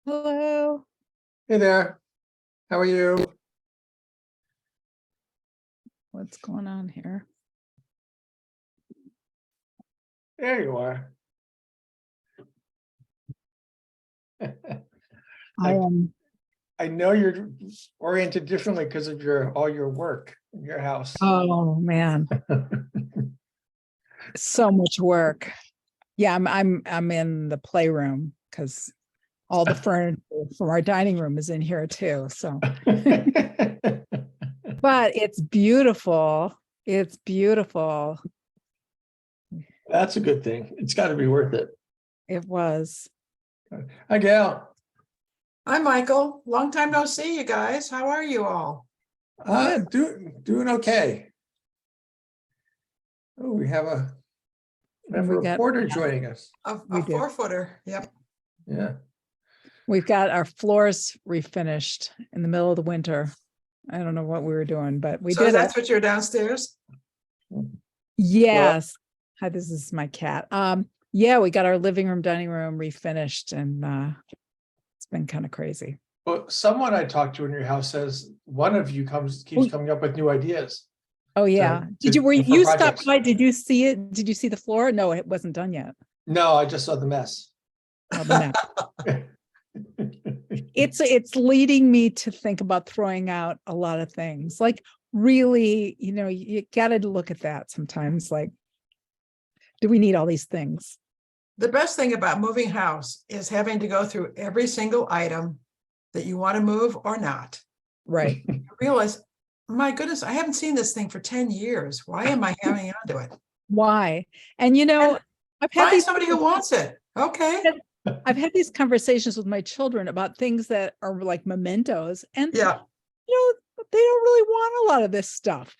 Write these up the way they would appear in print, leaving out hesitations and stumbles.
Hello. Hey there, how are you? What's going on here? There you are. I am. I know you're oriented differently because of all your work in your house. Oh man, so much work. Yeah, I'm in the playroom because all the furniture from our dining room is in here too. So, but it's beautiful. It's beautiful. That's a good thing. It's got to be worth it. It was. Hi, Gail. Hi, Michael. Long time no see, you guys. How are you all? Doing okay. Oh, we have a reporter joining us. A We do. 4-footer. Yep. Yeah. We've got our floors refinished in the middle of the winter. I don't know what we were doing, but we So did that's it. what you're downstairs? Yes. Hi, this is my cat. Yeah, we got our living room, dining room refinished, and it's been kind of crazy. Well, someone I talked to in your house says one of you keeps coming up with new ideas. Oh yeah. For Were you stopped projects. by? Did you see it? Did you see the floor? No, it wasn't done yet. No, I just saw the mess. Oh, the mess. It's leading me to think about throwing out a lot of things. Like really, you gotta look at that sometimes. Like, do we need all these things? The best thing about moving house is having to go through every single item that you want to move or not. Right. You realize, my goodness, I haven't seen this thing for 10 years. Why am I hanging on to it? Why? And I've had Find somebody who wants it. Okay. I've had these conversations with my children about things that are like mementos, and Yeah. they don't really want a lot of this stuff.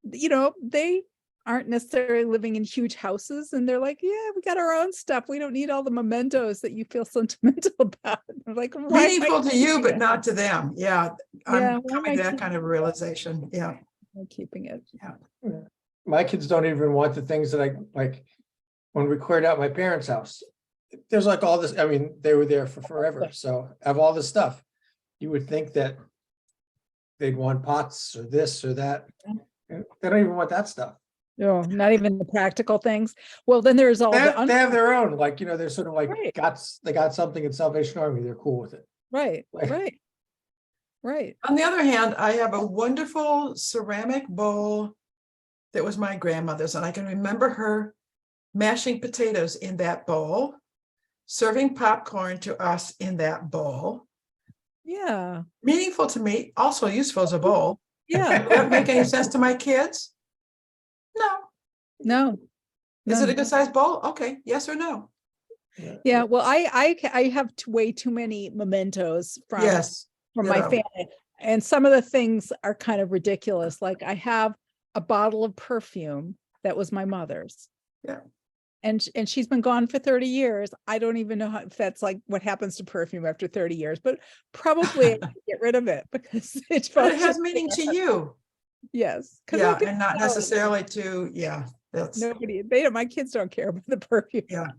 They aren't necessarily living in huge houses, and they're like, yeah, we got our own stuff. We don't need all the mementos that you feel sentimental about. I'm like, why Meaningful to you, but not to them. Yeah. Yeah, I'm coming to that kind of realization. Yeah. I'm keeping it. Yeah. My kids don't even want the things that I like. When we cleared out my parents' house, there's like all this. I mean, they were there for forever, so I have all this stuff. You would think that they'd want pots or this or that. They don't even want that stuff. No, not even the practical things. Well, then there's all They the have their own, like, they're sort of like Right. they got something in Salvation Army. They're cool with it. right. On the other hand, I have a wonderful ceramic bowl that was my grandmother's, and I can remember her mashing potatoes in that bowl, serving popcorn to us in that bowl. Yeah. Meaningful to me, also useful as a bowl. Yeah. Does that make any sense to my kids? No. No. Is it a None. good sized bowl? Okay, yes or no? Yeah. Well, I have way too many mementos from Yes. my family, and some of the things are kind of ridiculous. Like I have a bottle of perfume that was my mother's. Yeah. And she's been gone for 30 years. I don't even know if that's like what happens to perfume after 30 years, but probably I should get rid of it because But it has meaning to you. Yes. Yeah, and not necessarily to, yeah. That's Nobody, my kids don't care about the perfume. Yeah.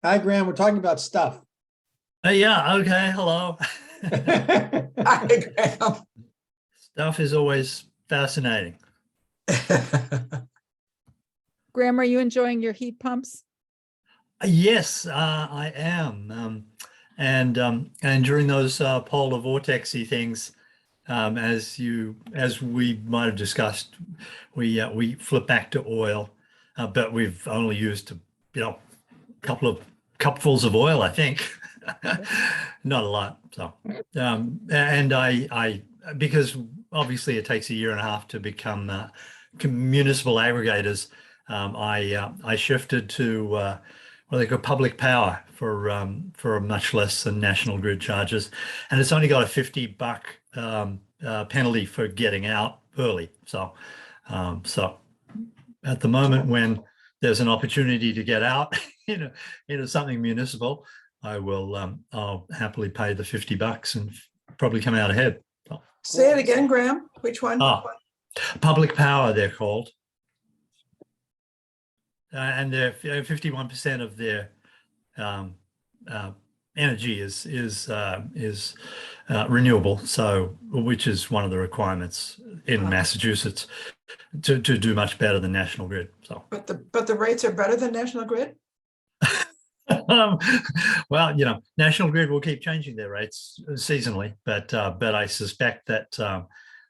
Hi, Graham. We're talking about stuff. Yeah, okay, hello. Hi, Graham. Stuff is always fascinating. Graham, are you enjoying your heat pumps? Yes, I am. And during those polar vortexy things, as we might have discussed, we flip back to oil, but we've only used a couple of cupfuls of oil, I think. Not a lot. So, and I because obviously it takes a year and a half to become municipal aggregators. I shifted to what they call public power for much less than national grid charges, and it's only got a $50 penalty for getting out early. So at the moment when there's an opportunity to get out into something municipal, I'll happily pay the $50 and probably come out ahead. So. Say it again, Graham. Which one? Public power, they're called. And they're 51% of their energy is renewable, so which is one of the requirements in Massachusetts to do much better than National Grid. So, But the rates are better than National Grid? well, National Grid will keep changing their rates seasonally, but I suspect that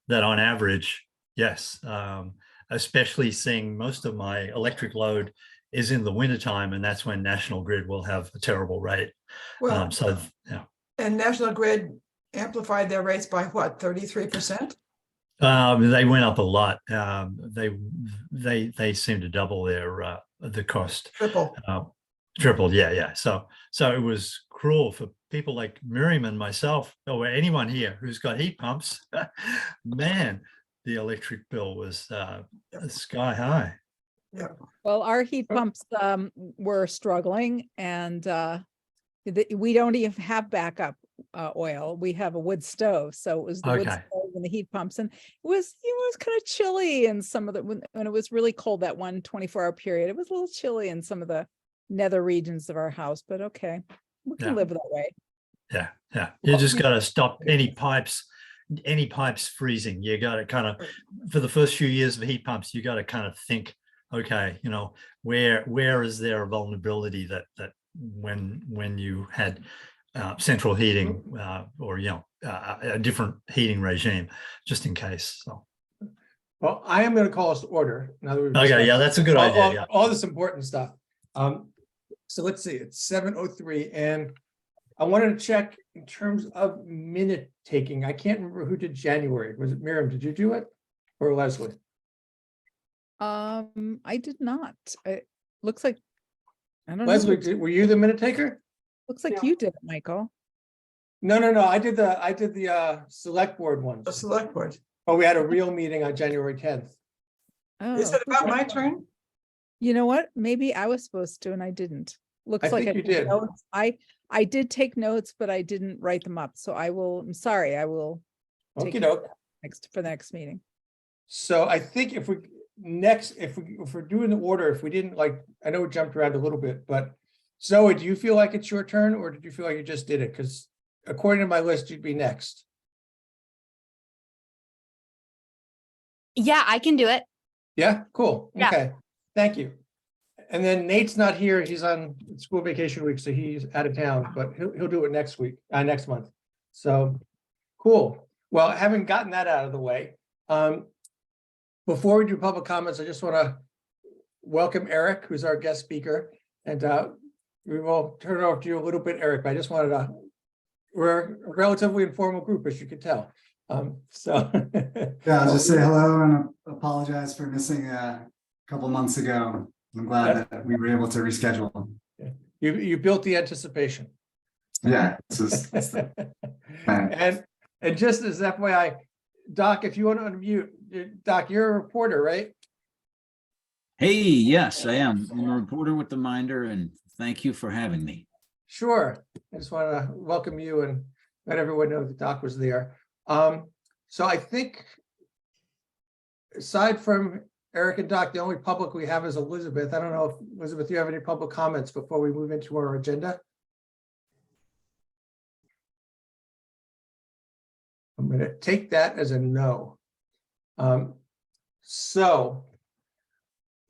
that on average, yes, especially seeing most of my electric load is in the wintertime, and that's when National Grid will have a terrible rate. Well, So yeah. and National Grid amplified their rates by what, 33%? They went up a lot. They seem to double their the cost. Triple. Tripled, yeah. So it was cruel for people like Miriam and myself, or anyone here who's got heat pumps. Man, the electric bill was sky high. Yeah. Well, our heat pumps were struggling, and we don't even have backup oil. We have a wood stove, so it was the wood Okay. stove and the heat pumps, and it was kind of chilly in some of the when it was really cold that 24-hour period. It was a little chilly in some of the nether regions of our house, but okay, we can Yeah. live that way. Yeah. You just got to stop any pipes freezing. You got to kind of, for the first few years of heat pumps, you got to kind of think, okay, where is there a vulnerability that when you had central heating or a different heating regime, just in case. So. Well, I am going to call us to order. Now that we've Okay, yeah, that's a good idea. Yeah. All this important stuff. So let's see, it's 7:03, and I wanted to check in terms of minute taking. I can't remember who did January. Was it Miriam? Did you do it, or Leslie? I did not. It looks like I don't Leslie, know. were you the minute taker? Looks like you did it, Michael. No. I did the select board ones. The select board. Oh, we had a real meeting on January 10th. Is Oh, it about my turn? you know what? Maybe I was supposed to, and I didn't. Looks I like think you took did. notes. I did take notes, but I didn't write them up. So I'm sorry. I will take Okey care of doke. that for the next meeting. So I think if we're doing the order, if we didn't I know we jumped around a little bit, but Zoe, do you feel like it's your turn, or did you feel like you just did it? Because according to my list, you'd be next. Yeah, I can do it. Yeah, cool. Yeah. Okay, thank you. And then Nate's not here. He's on school vacation week, so he's out of town, but he'll do it next week, next month. So cool. Well, having gotten that out of the way, before we do public comments, I just want to welcome Eric, who's our guest speaker, and we will turn it over to you a little bit, Eric. But I just wanted we're a relatively informal group, as you can tell. So Yeah, I'll just say hello and apologize for missing a couple months ago. I'm glad that we were able to reschedule. you built the anticipation. Yeah, And just as FYI, Doc, if you want to unmute, Doc, you're a reporter, right? Hey, yes, I am. I'm a reporter with the Minder, and thank you for having me. Sure. I just want to welcome you and let everyone know that Doc was there. So I think aside from Eric and Doc, the only public we have is Elizabeth. I don't know if Elizabeth, you have any public comments before we move into our agenda? I'm going to take that as a no. So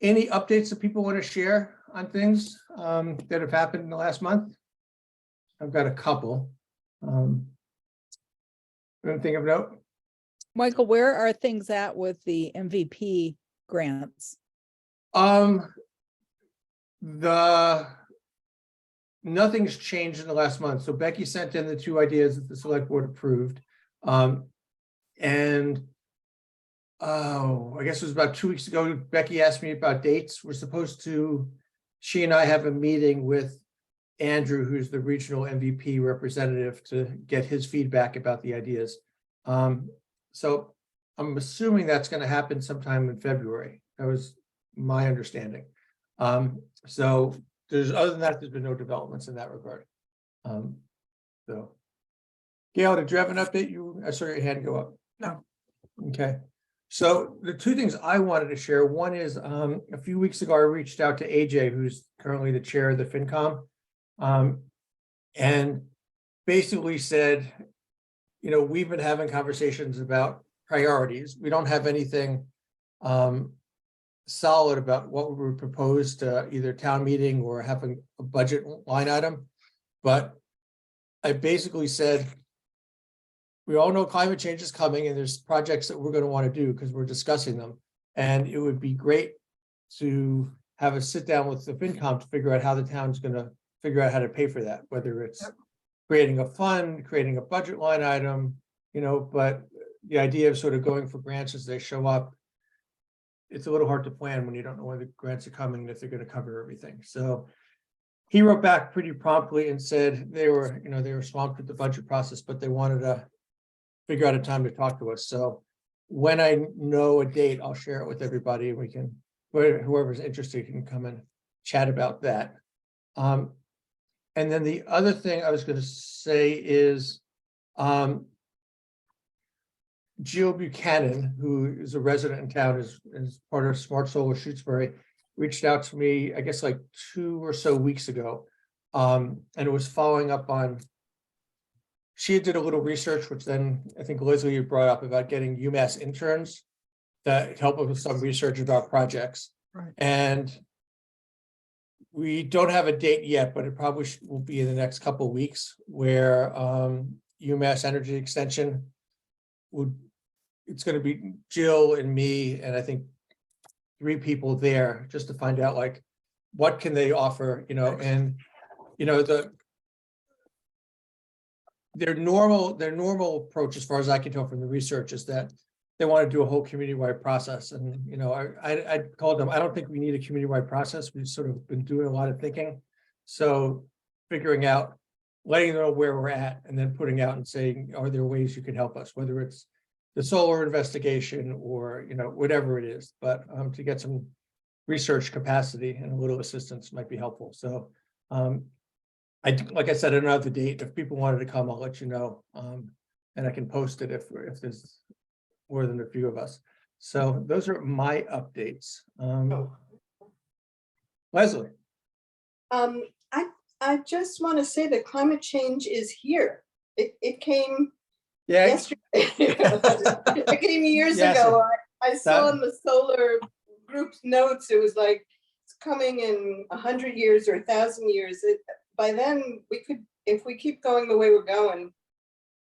any updates that people want to share on things that have happened in the last month? I've got a couple. Anything of note? Michael, where are things at with the MVP grants? Nothing's changed in the last month. So Becky sent in the two ideas that the select board approved. And I guess it was about 2 weeks ago, Becky asked me about dates. She and I have a meeting with Andrew, who's the regional MVP representative, to get his feedback about the ideas. So I'm assuming that's going to happen sometime in February. That was my understanding. So other than that, there's been no developments in that regard. So Gail, did you have an update? I saw your hand go up. No. Okay. So the two things I wanted to share, one is a few weeks ago, I reached out to AJ, who's currently the chair of the FinCom. and basically said, you know, we've been having conversations about priorities. We don't have anything solid about what we would propose to either town meeting or having a budget line item. But I basically said, we all know climate change is coming and there's projects that we're going to want to do because we're discussing them. And it would be great to have a sit down with the FinCom to figure out how the town's going to figure out how to pay for that, whether it's creating a fund, creating a budget line item, you know, but the idea of sort of going for grants as they show up, it's a little hard to plan when you don't know when the grants are coming and if they're going to cover everything. So he wrote back pretty promptly and said they were, you know, they were swamped with the budget process, but they wanted to figure out a time to talk to us. So when I know a date, I'll share it with everybody and we can, whoever's interested can come and chat about that. And then the other thing I was going to say is Jill Buchanan, who is a resident in town, is part of Smart Solar Shutesbury, reached out to me, I guess like 2 or so weeks ago. And it was following up on, she did a little research, which then I think Leslie you brought up about getting UMass interns that help with some research about projects. Right. And we don't have a date yet, but it probably will be in the next couple of weeks where UMass Energy Extension it's going to be Jill and me, and I think 3 people there just to find out like what can they offer, you know, and you know, their normal approach, as far as I can tell from the research, is that they want to do a whole community-wide process. And you know, I told them I don't think we need a community-wide process. We've sort of been doing a lot of thinking, so figuring out, letting them know where we're at, and then putting out and saying, are there ways you can help us, whether it's the solar investigation or, you know, whatever it is, but to get some research capacity and a little assistance might be helpful. So like I said, I don't have the date. If people wanted to come, I'll let you know. And I can post it if there's more than a few of us. So those are my updates. Leslie. I just want to say that climate change is here. It came Yeah. yesterday. It came years Yes. ago. I saw in the solar group's notes, it was like, it's coming in 100 years or 1,000 years. By then, we could, if we keep going the way we're going,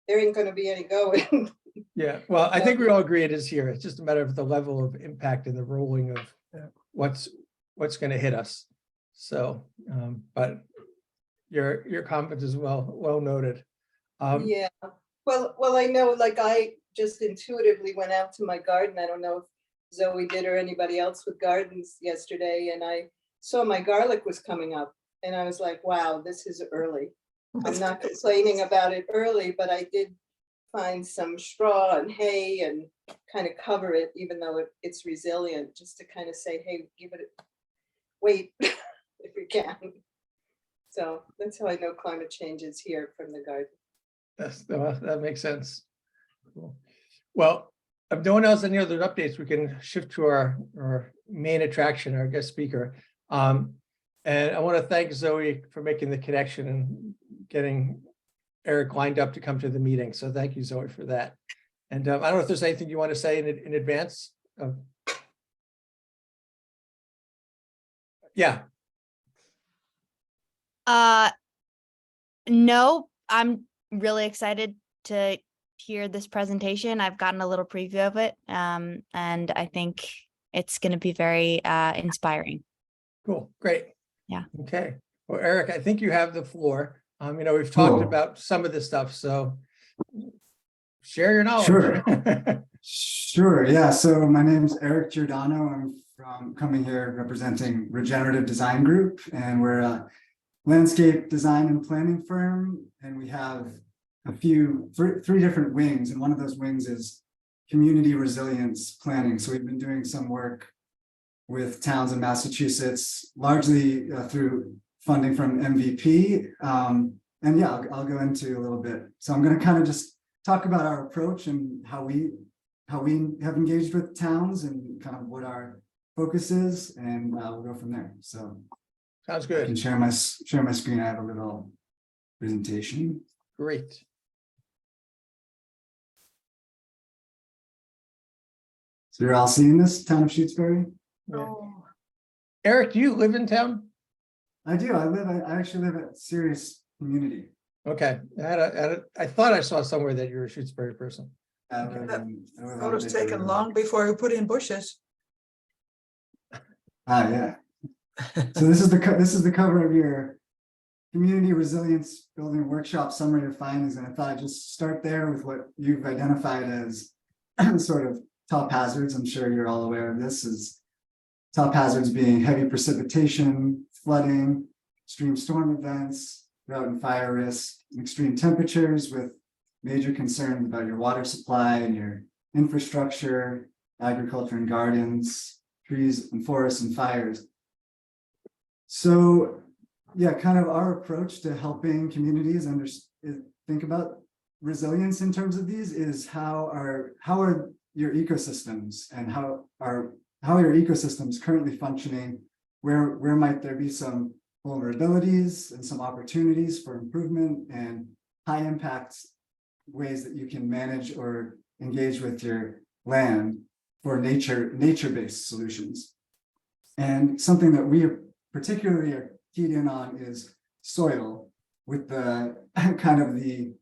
there ain't going to be any going. Yeah, well, I think we all agree it is here. It's just a matter of the level of impact and the rolling of what's going to hit us. So, but your comment is well noted. Yeah, well, I know, like, I just intuitively went out to my garden. I don't know if Zoe did or anybody else with gardens yesterday, and I saw my garlic was coming up, and I was like, wow, this is early. I'm not complaining about it early, but I did find some straw and hay and kind of cover it, even though it's resilient, just to kind of say, hey, give it, wait, if you can. So that's how I know climate change is here from the garden. That makes sense. Cool. Well, if no one else has any other updates, we can shift to our main attraction, our guest speaker. And I want to thank Zoe for making the connection and getting Eric lined up to come to the meeting. So thank you, Zoe, for that. And I don't know if there's anything you want to say in advance of. Yeah. No, I'm really excited to hear this presentation. I've gotten a little preview of it, and I think it's going to be very inspiring. Cool, great. Yeah. Okay. Well, Eric, I think you have the floor. You know, we've talked Cool. about some of this stuff, so share your knowledge. Sure. Sure. Yeah. So my name's Eric Giordano. I'm coming here representing Regenerative Design Group, and we're a landscape design and planning firm. And we have three different wings. And one of those wings is community resilience planning. So we've been doing some work with towns in Massachusetts, largely through funding from MVP. And yeah, I'll go into a little bit. So I'm going to kind of just talk about our approach and how we have engaged with towns and kind of what our focus is, and we'll go from there. So sounds I good. can share my screen. I have a little presentation. Great. So you're all seeing this, town of Shutesbury? Yeah. Oh, Eric, do you live in town? I do. I actually live at Sirius Community. Okay, I thought I saw somewhere that you're a Shutesbury person. I live that I live on photo's Victor taken Road. long before we put in bushes. Ah, yeah. So this is the cover of your Community Resilience Building Workshop Summary of Findings, and I thought I'd just start there with what you've identified as sort of top hazards. I'm sure you're all aware of this. Is top hazards being heavy precipitation, flooding, extreme storm events, drought and fire risk, extreme temperatures with major concerns about your water supply and your infrastructure, agriculture and gardens, trees and forests and fires. So yeah, kind of our approach to helping communities think about resilience in terms of these is how are your ecosystems and how are your ecosystems currently functioning? Where might there be some vulnerabilities and some opportunities for improvement and high impact ways that you can manage or engage with your land for nature-based solutions. And something that we particularly are keyed in on is soil, with the kind of the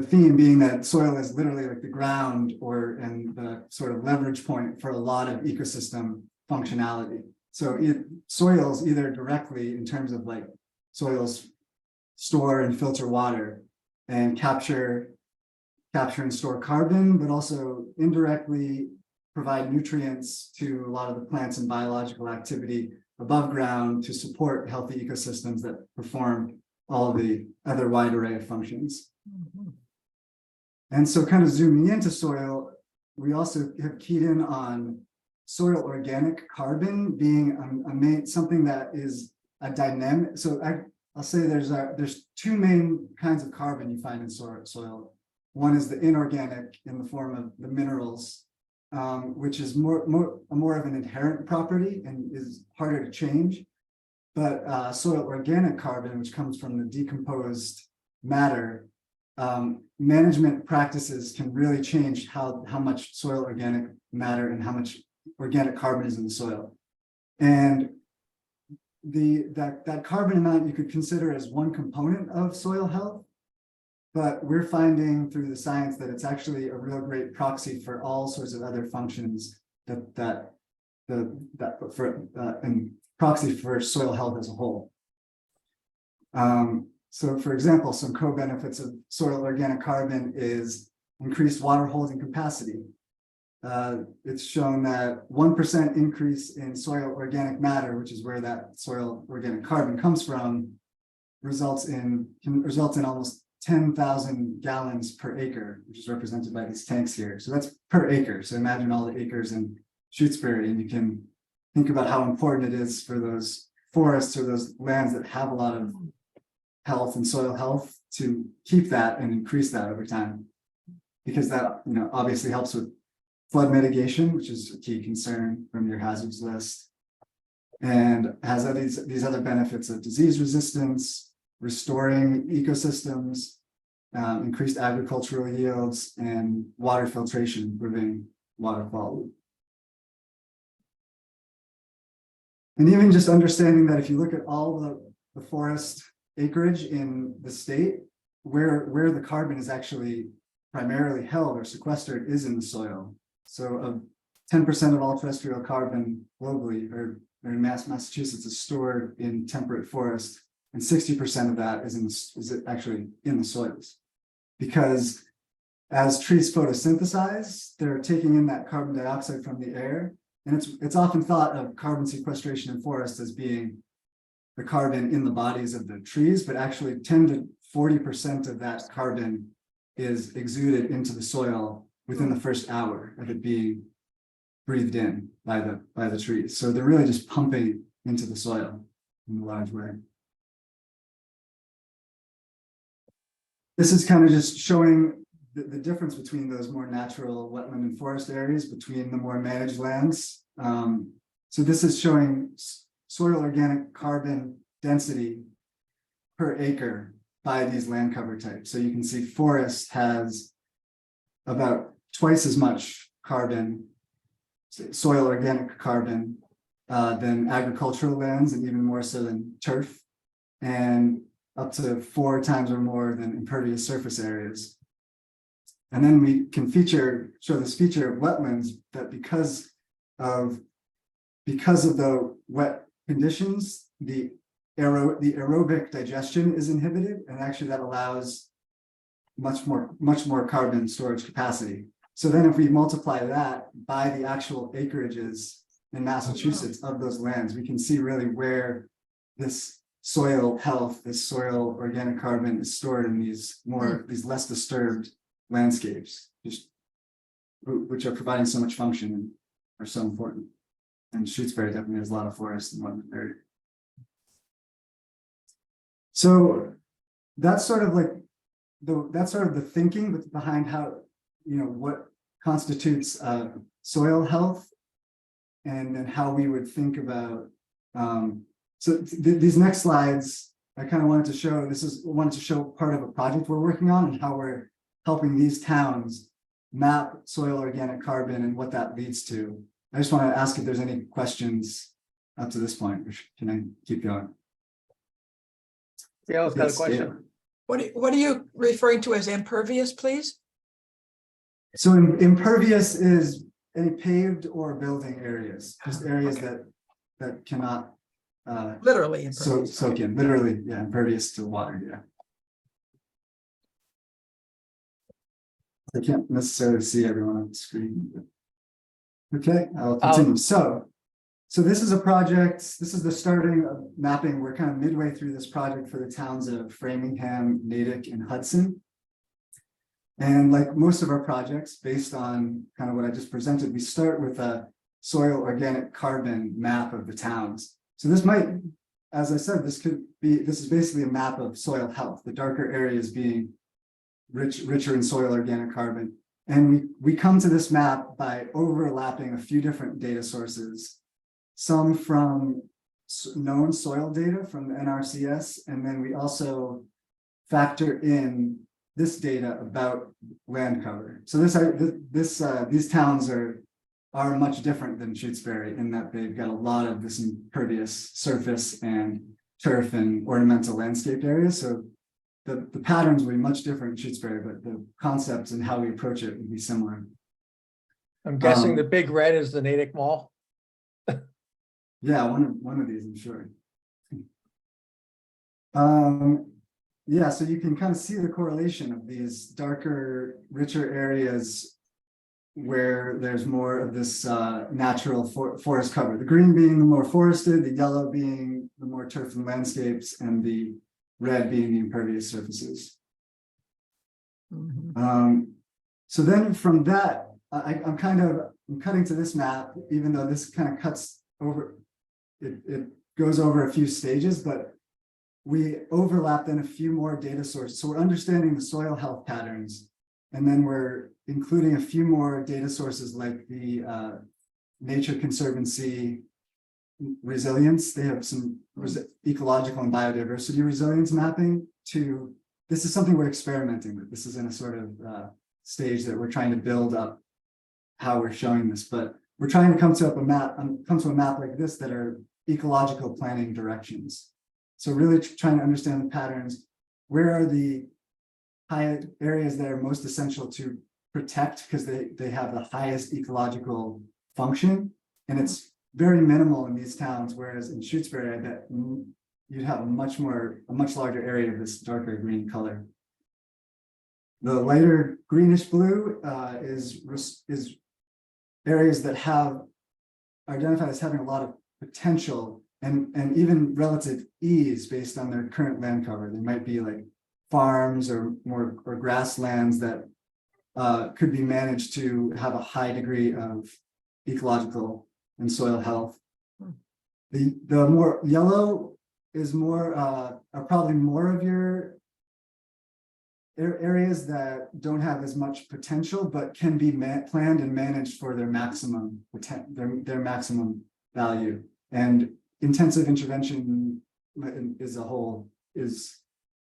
theme being that soil is literally like the ground and the sort of leverage point for a lot of ecosystem functionality. So soils either directly in terms of like soils store and filter water and capture and store carbon, but also indirectly provide nutrients to a lot of the plants and biological activity above ground to support healthy ecosystems that perform all of the other wide array of functions. And so kind of zooming into soil, we also have keyed in on soil organic carbon being something that is a dynamic. So I'll say there's two main kinds of carbon you find in soil. One is the inorganic in the form of the minerals, which is more of an inherent property and is harder to change. But soil organic carbon, which comes from the decomposed matter, management practices can really change how much soil organic matter and how much organic carbon is in the soil. And that carbon amount you could consider as one component of soil health, but we're finding through the science that it's actually a real great proxy for all sorts of other functions and proxy for soil health as a whole. So for example, some co-benefits of soil organic carbon is increased water holding capacity. It's shown that 1% increase in soil organic matter, which is where that soil organic carbon comes from, can result in almost 10,000 gallons per acre, which is represented by these tanks here. So that's per acre. So imagine all the acres in Shutesbury, and you can think about how important it is for those forests or those lands that have a lot of health and soil health to keep that and increase that over time, because that obviously helps with flood mitigation, which is a key concern from your hazards list, and has these other benefits of disease resistance, restoring ecosystems, increased agricultural yields, and water filtration, improving water quality. And even just understanding that if you look at all the forest acreage in the state, where the carbon is actually primarily held or sequestered is in the soil. So 10% of all terrestrial carbon globally or in Massachusetts is stored in temperate forest, and 60% of that is actually in the soils. Because as trees photosynthesize, they're taking in that carbon dioxide from the air. And it's often thought of carbon sequestration in forests as being the carbon in the bodies of the trees, but actually 10 to 40% of that carbon is exuded into the soil within the first hour of it being breathed in by the trees. So they're really just pumping into the soil in a large way. This is kind of just showing the difference between those more natural wetland and forest areas between the more managed lands. So this is showing soil organic carbon density per acre by these land cover types. So you can see forest has about twice as much carbon, soil organic carbon, than agricultural lands, and even more so than turf, and up to 4 times or more than impervious surface areas. And then we can show this feature of wetlands that because of the wet conditions, the aerobic digestion is inhibited, and actually that allows much more carbon storage capacity. So then if we multiply that by the actual acreages in Massachusetts of those lands, we can see really where this soil health, this soil organic carbon is stored in these less disturbed landscapes, which are providing so much function and are so important. And Shutesbury definitely has a lot of forests in one area. So that's sort of like the thinking behind how, what constitutes soil health, and then how we would think about. These next slides, I kind of wanted to show part of a project we're working on and how we're helping these towns map soil organic carbon and what that leads to. I just want to ask if there's any questions up to this point, or can I keep going? Gail's got a question. What are you referring to as impervious, please? So impervious is any paved or building areas, just areas that cannot Literally impervious. soak in, literally, yeah, impervious to water, yeah. I can't necessarily see everyone on the screen. Okay, I'll continue. So this is a project, this is the starting of mapping. We're kind of midway through this project for the towns of Framingham, Natick, and Hudson. And like most of our projects, based on kind of what I just presented, we start with a soil organic carbon map of the towns. So this might, as I said, this is basically a map of soil health, the darker areas being richer in soil organic carbon. And we come to this map by overlapping a few different data sources, some from known soil data from the NRCS, and then we also factor in this data about land cover. So these towns are much different than Shutesbury in that they've got a lot of this impervious surface and turf and ornamental landscape areas. So the patterns will be much different in Shutesbury, but the concepts and how we approach it would be similar. I'm guessing the big red is the Natick Mall. Yeah, one of these, I'm sure. Yeah, so you can kind of see the correlation of these darker, richer areas where there's more of this natural forest cover. The green being the more forested, the yellow being the more turf and landscapes, and the red being the impervious surfaces. So then from that, I'm cutting to this map, even though this kind of cuts over, it goes over a few stages, but we overlap then a few more data sources. So we're understanding the soil health patterns, and then we're including a few more data sources like the Nature Conservancy resilience. They have some ecological and biodiversity resilience mapping to, this is something we're experimenting with. This is in a sort of stage that we're trying to build up how we're showing this, but we're trying to come to a map like this that are ecological planning directions. So really trying to understand the patterns. Where are the high areas that are most essential to protect because they have the highest ecological function? And it's very minimal in these towns, whereas in Shutesbury, I bet you'd have a much larger area of this darker green color. The lighter greenish blue is areas that have identified as having a lot of potential and even relative ease based on their current land cover. They might be like farms or grasslands that could be managed to have a high degree of ecological and soil health. The more yellow is are probably more of your areas that don't have as much potential, but can be planned and managed for their maximum their maximum value. And intensive intervention is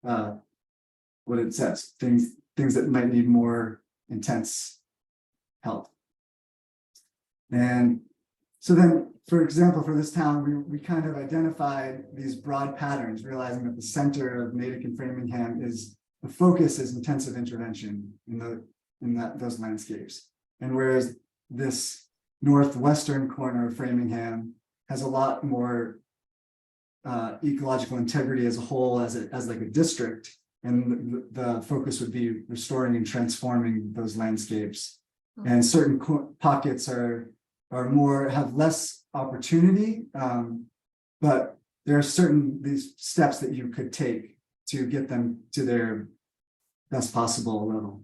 what it says, things that might need more intense help. And so then, for example, for this town, we kind of identified these broad patterns, realizing that the center of Natick and Framingham is the focus is intensive intervention in those landscapes. And whereas this northwestern corner of Framingham has a lot more ecological integrity as a whole, as like a district, and the focus would be restoring and transforming those landscapes. And certain pockets have less opportunity, but there are these steps that you could take to get them to their best possible level.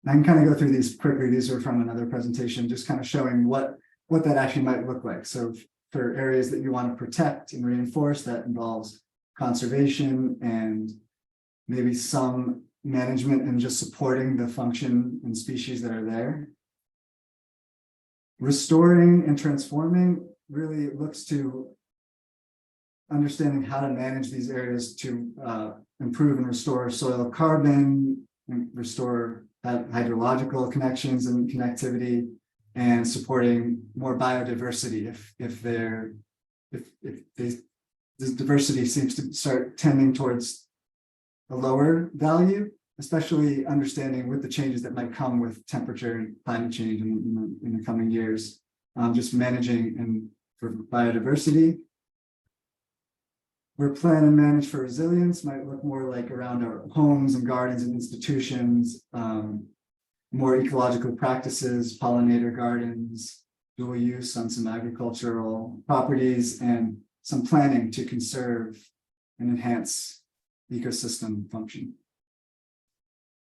I can kind of go through these quickly. These are from another presentation, just kind of showing what that actually might look like. So for areas that you want to protect and reinforce, that involves conservation and maybe some management and just supporting the function and species that are there. Restoring and transforming really looks to understanding how to manage these areas to improve and restore soil carbon, and restore hydrological connections and connectivity, and supporting more biodiversity if this diversity seems to start tending towards a lower value, especially understanding with the changes that might come with temperature and climate change in the coming years, just managing and for biodiversity. Where plan and manage for resilience might look more like around our homes and gardens and institutions, more ecological practices, pollinator gardens, dual use on some agricultural properties, and some planning to conserve and enhance ecosystem function.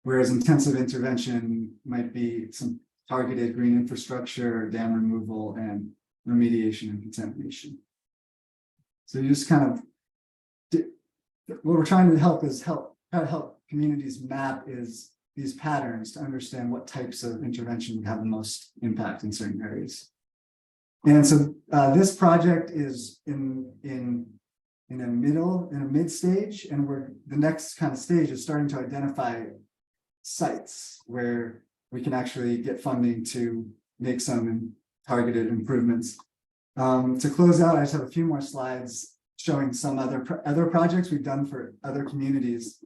Whereas intensive intervention might be some targeted green infrastructure, dam removal, and remediation and contamination. So you just kind of, what we're trying to help is try to help communities map these patterns to understand what types of intervention would have the most impact in certain areas. And so this project is in a mid stage, and the next kind of stage is starting to identify sites where we can actually get funding to make some targeted improvements. To close out, I just have a few more slides showing some other projects we've done for other communities.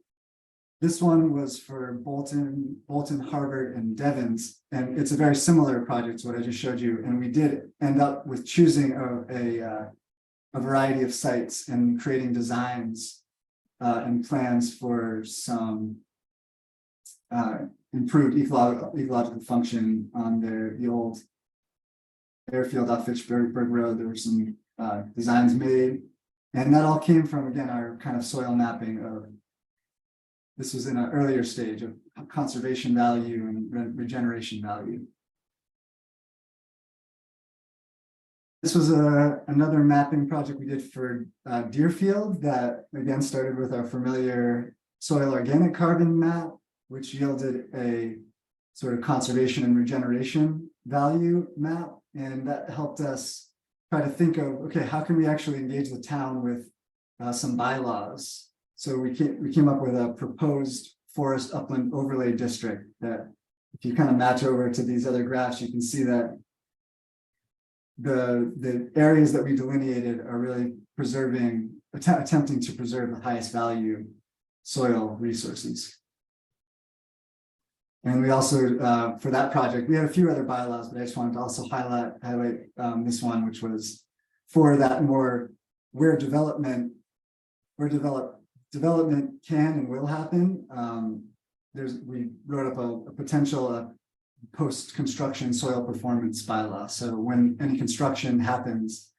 This one was for Bolton, Harvard, and Devens, and it's a very similar project to what I just showed you. And we did end up with choosing a variety of sites and creating designs and plans for some improved ecological function on the old airfield off Fitchburg Road. There were some designs made, and that all came from, again, our kind of soil mapping of, this was in an earlier stage of conservation value and regeneration value. This was another mapping project we did for Deerfield that, again, started with our familiar soil organic carbon map, which yielded a sort of conservation and regeneration value map. And that helped us try to think of, okay, how can we actually engage the town with some bylaws? So we came up with a proposed forest upland overlay district that, if you kind of match over to these other graphs, you can see that the areas that we delineated are really attempting to preserve the highest value soil resources. And we also, for that project, we had a few other bylaws, but I just wanted to also highlight this one, which was for that more where development can and will happen. We wrote up a potential post-construction soil performance bylaw. So when any construction happens,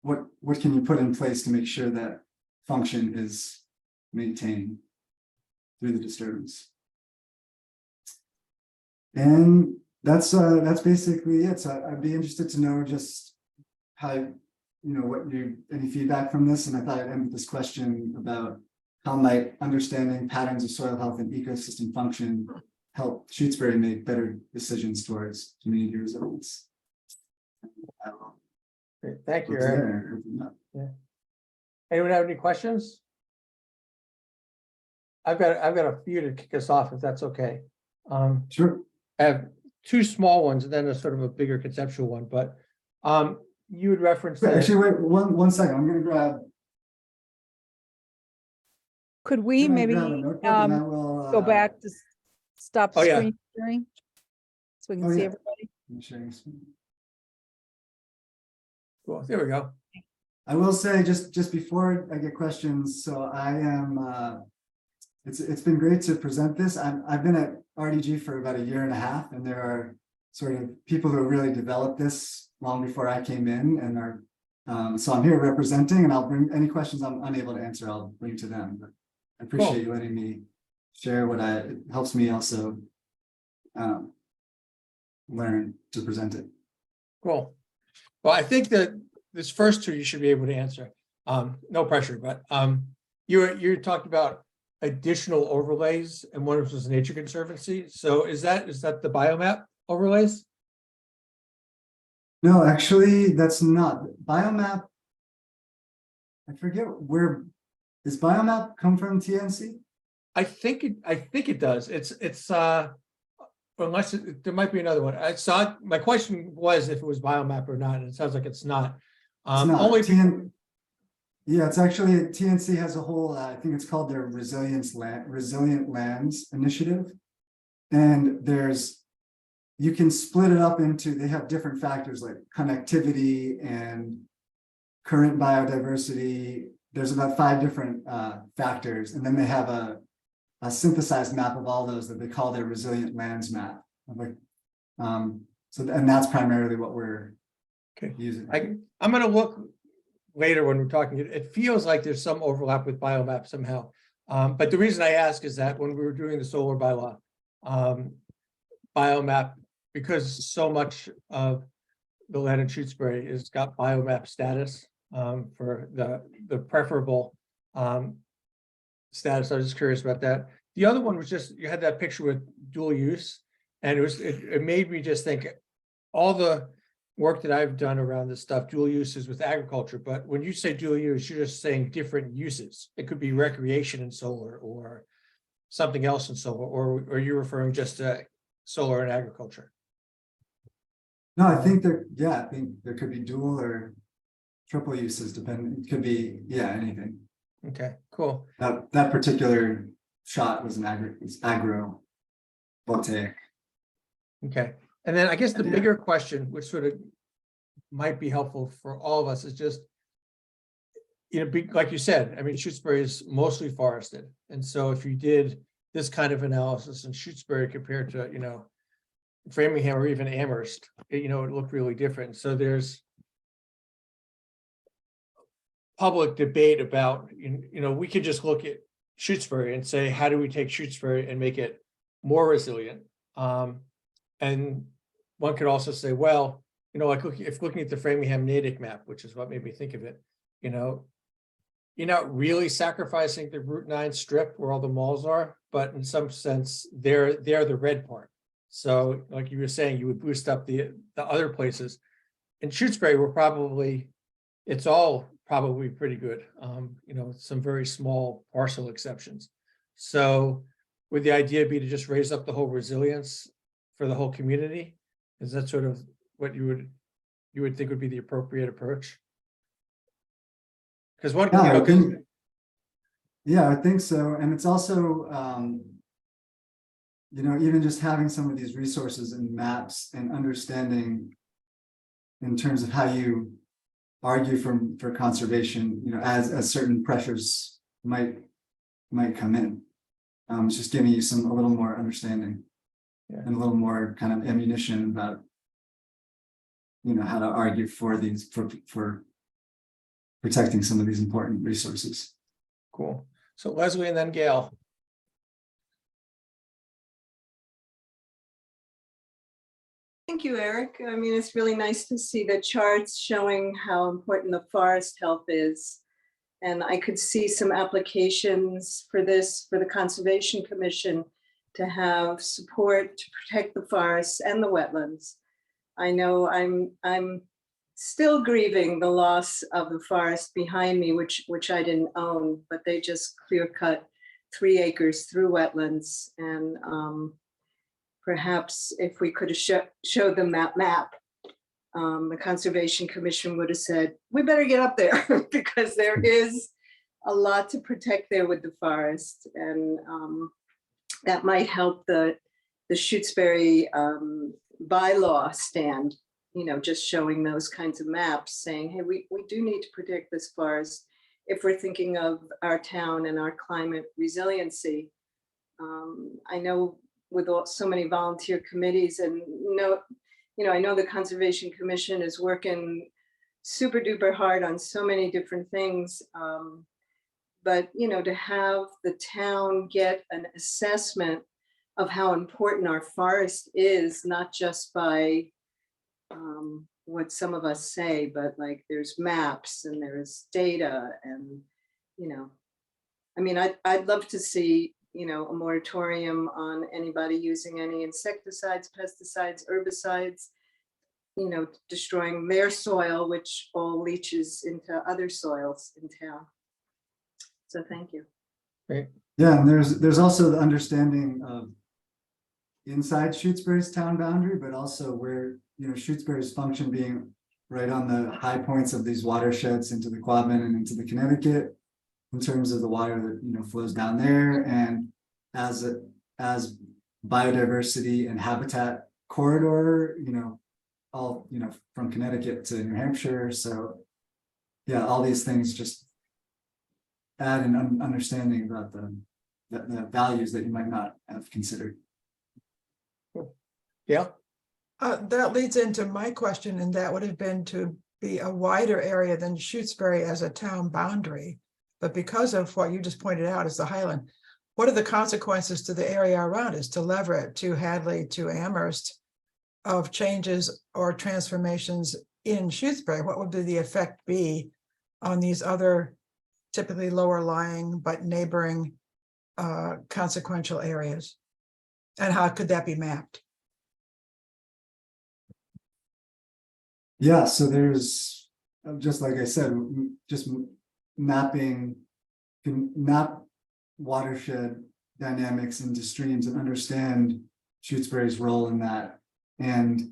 what can you put in place to make sure that function is maintained through the disturbance? And that's basically it. So I'd be interested to know just how, any feedback from this. And I thought I'd end with this question about how might understanding patterns of soil health and ecosystem function help Shutesbury make better decisions towards community resilience. Great. Thank you, Eric. Yeah. Anyone have any questions? I've got a few to kick us off, if that's okay. Sure. I have two small ones and then a sort of a bigger conceptual one, but you would reference Wait, that. actually, wait, one second. I'm gonna grab. Could we I'm gonna maybe grab a notebook and I will, go back to stop Oh, yeah. screen sharing? So we can Oh, see yeah. everybody. I'm sharing screen. Cool, there we go. I will say just before I get questions, so I am, it's been great to present this. I've been at RDG for about 1.5 years, and there are sort of people who really developed this long before I came in and are, so I'm here representing, and I'll bring any questions I'm unable to answer, I'll bring to them. But I appreciate you letting me share it helps me also learn to present it. Cool. Well, I think that this first two you should be able to answer. No pressure, but you talked about additional overlays, and one of them was Nature Conservancy. So is that the biomap overlays? No, actually, that's not biomap. I forget where does biomap come from, TNC? I think it does. It's unless there might be another one. I saw it. My question was if it was biomap or not, and it sounds like it's not. It's not. Only Yeah, it's actually TNC has a whole. I think it's called their Resilient Lands Initiative, and you can split it up into. They have different factors like connectivity and current biodiversity. There's about 5 different factors, and then they have a synthesized map of all those that they call their Resilient Lands map. And that's primarily what we're using. I'm going to look later when we're talking. It feels like there's some overlap with biomap somehow. But the reason I ask is that when we were doing the solar bylaw, biomap, because so much of the land in Shutesbury has got biomap status for the preferable status. I was just curious about that. The other one was just, you had that picture with dual use, and it made me just think all the work that I've done around this stuff, dual uses with agriculture. But when you say dual use, you're just saying different uses. It could be recreation in solar or something else in solar, or are you referring just to solar and agriculture? No, I think I think there could be dual or triple uses, depending. It could be, anything. Okay, cool. That particular shot was agro voltaic. Okay. And then I guess the bigger question, which sort of might be helpful for all of us, is just, like you said, I mean, Shutesbury is mostly forested. And so if you did this kind of analysis in Shutesbury compared to, Framingham or even Amherst, it looked really different. So there's public debate about, we could just look at Shutesbury and say, how do we take Shutesbury and make it more resilient? And one could also say, well, like if looking at the Framingham Natick map, which is what made me think of it, you're not really sacrificing the Route 9 strip where all the malls are, but in some sense, they're the red part. So like you were saying, you would boost up the other places. In Shutesbury, it's all probably pretty good. Some very small parcel exceptions. So would the idea be to just raise up the whole resilience for the whole community? Is that sort of what you would think would be the appropriate approach? Because one, I think so. And it's also, even just having some of these resources and maps and understanding in terms of how you argue for conservation, as certain pressures might come in. It's just giving you a little more understanding and a little more kind of ammunition about, how to argue for protecting some of these important resources. Cool. So Leslie and then Gail. Thank you, Eric. I mean, it's really nice to see the charts showing how important the forest health is. And I could see some applications for this, for the Conservation Commission to have support to protect the forests and the wetlands. I know I'm still grieving the loss of the forest behind me, which I didn't own, but they just clear cut 3 acres through wetlands. And perhaps if we could have showed them that map, the Conservation Commission would have said, we better get up there because there is a lot to protect there with the forest. And that might help the Shutesbury bylaw stand, you know, just showing those kinds of maps saying, hey, we do need to protect this forest if we're thinking of our town and our climate resiliency. I know with so many volunteer committees, and I know the Conservation Commission is working super duper hard on so many different things. But, to have the town get an assessment of how important our forest is, not just by what some of us say, but like there's maps and there's data and, I'd love to see, a moratorium on anybody using any insecticides, pesticides, herbicides, destroying their soil, which all leaches into other soils in town. So thank you. Great. Yeah, and there's also the understanding of inside Shutesbury's town boundary, but also where, Shutesbury's function being right on the high points of these watersheds into the Quadman and into the Connecticut, in terms of the water that, flows down there, and as biodiversity and habitat corridor, all, from Connecticut to New Hampshire. So yeah, all these things just add an understanding about the values that you might not have considered. Yeah. That leads into my question, and that would have been to be a wider area than Shutesbury as a town boundary. But because of what you just pointed out as the Highland, what are the consequences to the area around us, to Leverett, to Hadley, to Amherst, of changes or transformations in Shutesbury? What would the effect be on these other typically lower lying but neighboring consequential areas? And how could that be mapped? Yeah, so there's, just like I said, just mapping, can map watershed dynamics into streams and understand Shutesbury's role in that, and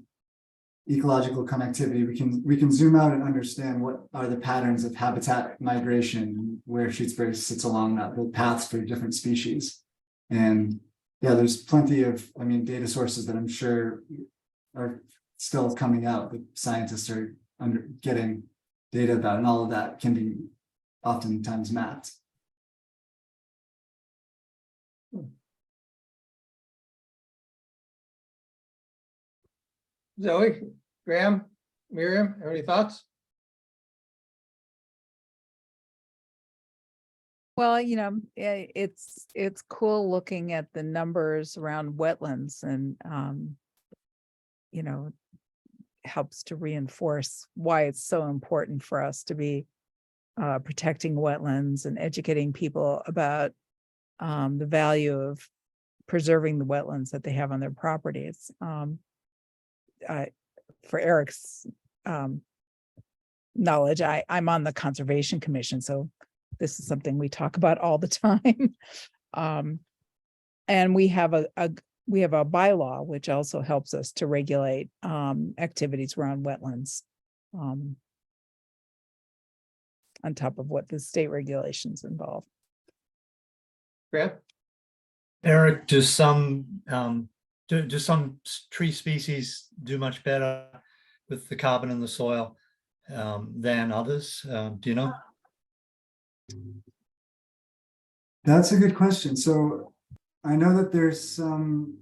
ecological connectivity. We can zoom out and understand what are the patterns of habitat migration, where Shutesbury sits along that, the paths for different species. And yeah, there's plenty of, data sources that I'm sure are still coming out that scientists are getting data about, and all of that can be oftentimes mapped. Zoe, Graham, Miriam, have any thoughts? Well, it's cool looking at the numbers around wetlands, and helps to reinforce why it's so important for us to be protecting wetlands and educating people about the value of preserving the wetlands that they have on their properties. For Eric's knowledge, I'm on the Conservation Commission, so this is something we talk about all the time. And we have a bylaw which also helps us to regulate activities around wetlands, on top of what the state regulations involve. Graham? Eric, do some tree species do much better with the carbon in the soil than others? Do you know? That's a good question. So I know that there's some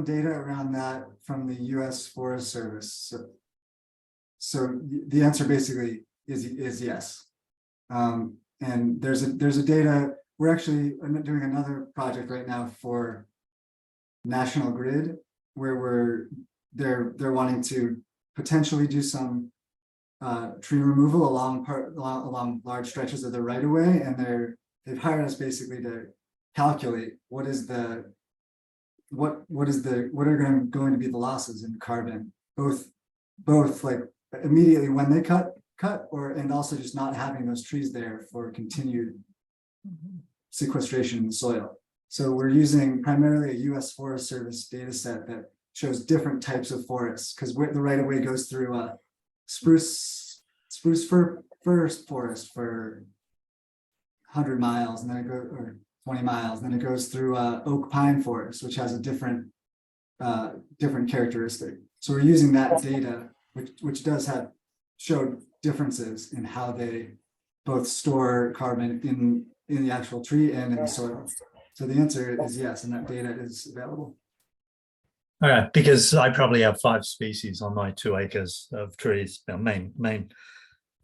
data around that from the U.S. Forest Service. So the answer basically is yes. And there's a data. We're actually doing another project right now for National Grid, where they're wanting to potentially do some tree removal along large stretches of the right of way, and they've hired us basically to calculate what are going to be the losses in carbon, both like immediately when they cut and also just not having those trees there for continued sequestration in the soil. So we're using primarily a US Forest Service data set that shows different types of forests, because the right of way goes through a spruce fir forest for 100 miles, and then it goes, or 20 miles, and then it goes through oak pine forest, which has a different characteristic. So we're using that data, which does have showed differences in how they both store carbon in the actual tree and in the soil. So the answer is yes, and that data is available. Okay, because I probably have 5 species on my 2 acres of trees,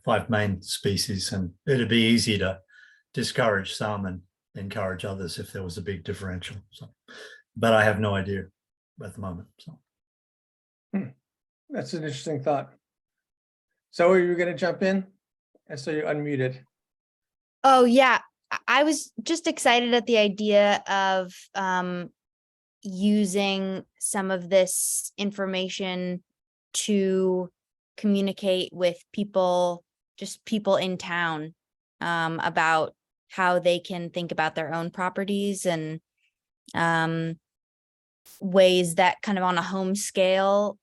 five main species, and it'd be easy to discourage some and encourage others if there was a big differential. So, but I have no idea at the moment. So That's an interesting thought. So are you going to jump in? I saw you unmuted. Oh yeah, I was just excited at the idea of using some of this information to communicate with people, just people in town, about how they can think about their own properties and ways that kind of on a home scale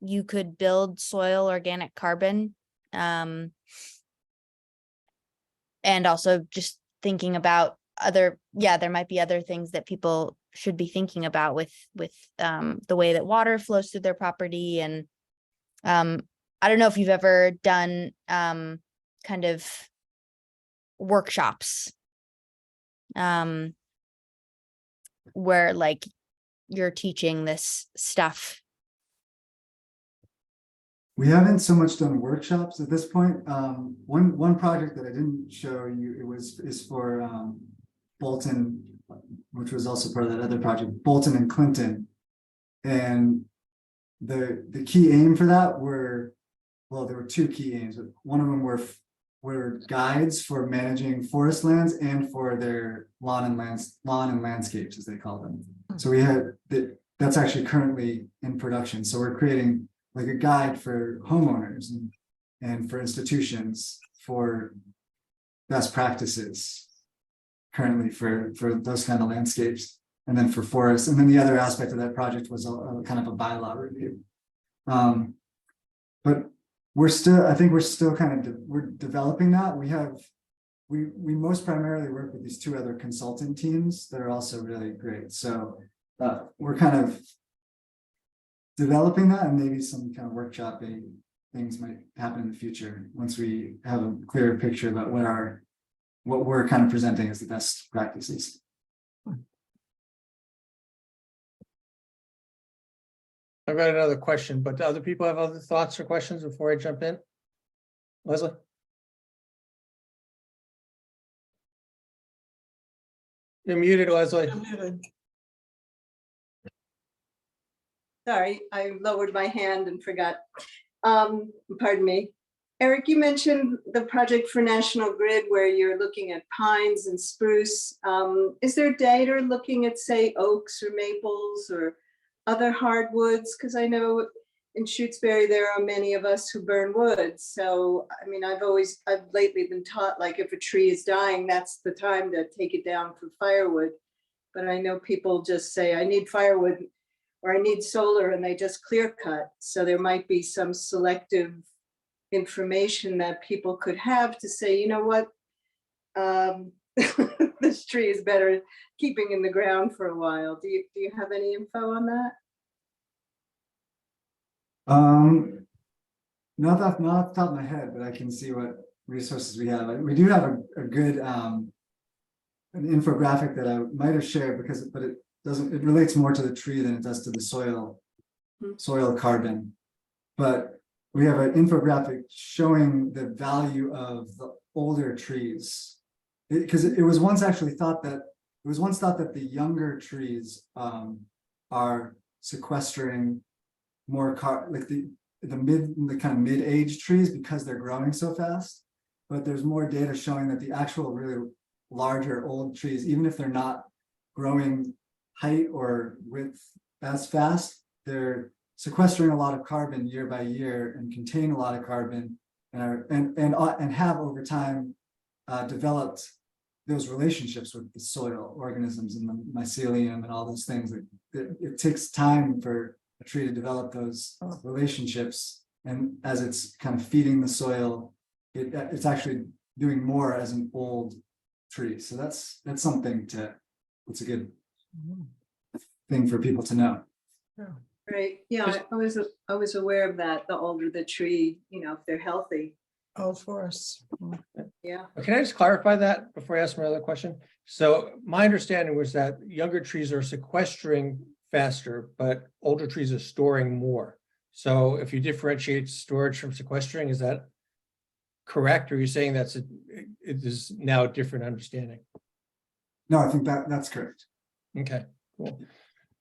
you could build soil organic carbon. And also just thinking about there might be other things that people should be thinking about with the way that water flows through their property. And I don't know if you've ever done kind of workshops where like you're teaching this stuff. We haven't so much done workshops at this point. One project that I didn't show you is for Bolton, which was also part of that other project, Bolton and Clinton. And the key aim for that there were 2 key aims, but one of them were guides for managing forest lands and for their lawn and landscapes, as they call them. So we had that's actually currently in production. So we're creating like a guide for homeowners and for institutions for best practices currently for those kind of landscapes, and then for forests. And then the other aspect of that project was a kind of a bylaw review. But we're still kind of we're developing that. We most primarily work with these 2 other consultant teams that are also really great. So we're kind of developing that, and maybe some kind of workshopping things might happen in the future once we have a clearer picture about what we're kind of presenting as the best practices. I've got another question, but do other people have other thoughts or questions before I jump in? Leslie? You're muted, Leslie. I'm muted. Sorry, I lowered my hand and forgot. Pardon me. Eric, you mentioned the project for National Grid where you're looking at pines and spruce. Is there data looking at, say, oaks or maples or other hardwoods? Because I know in Shutesbury there are many of us who burn wood. So, I mean, I've lately been taught, like, if a tree is dying, that's the time to take it down for firewood. But I know people just say, I need firewood or I need solar, and they just clear cut. So there might be some selective information that people could have to say, you know what, this tree is better keeping in the ground for a while. Do you have any info on that? Not off the top of my head, but I can see what resources we have. We do have a good an infographic that I might have shared but it relates more to the tree than it does to the soil carbon. But we have an infographic showing the value of the older trees, because it was once thought that the younger trees are sequestering more like the kind of mid-age trees because they're growing so fast. But there's more data showing that the actual really larger old trees, even if they're not growing height or width as fast, they're sequestering a lot of carbon year by year and contain a lot of carbon and have over time developed those relationships with the soil organisms and the mycelium and all those things. It takes time for a tree to develop those relationships, and as it's kind of feeding the soil, it's actually doing more as an old tree. So that's something it's a good thing for people to know. Right, yeah, I was aware of that, the older the tree, if they're healthy, Old forests. yeah. Can I just clarify that before I ask my other question? So my understanding was that younger trees are sequestering faster, but older trees are storing more. So if you differentiate storage from sequestering, is that correct? Or are you saying it is now a different understanding? No, I think that's correct. Okay, cool.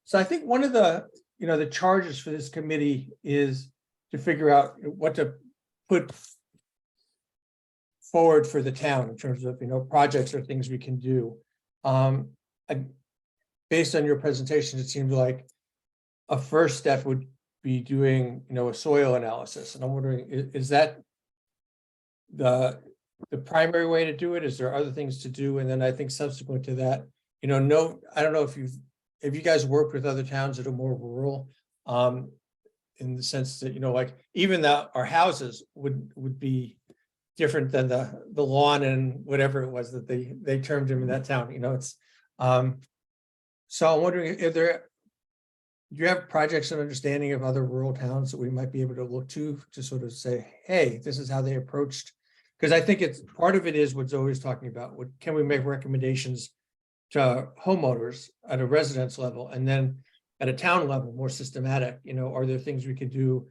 So I think one of the, the charges for this committee is to figure out what to put forward for the town in terms of, projects or things we can do. Based on your presentation, it seems like a first step would be doing, a soil analysis. And I'm wondering, is that the primary way to do it? Is there other things to do? And then I think subsequent to that, I don't know if you guys worked with other towns that are more rural, in the sense that, like even that our houses would be different than the lawn and whatever it was that they termed them in that town. It's so I'm wondering, do you have projects and understanding of other rural towns that we might be able to look to sort of say, hey, this is how they approached? Because I think it's part of it is what Zoe's talking about. Can we make recommendations to homeowners at a residence level, and then at a town level, more systematic? Are there things we could do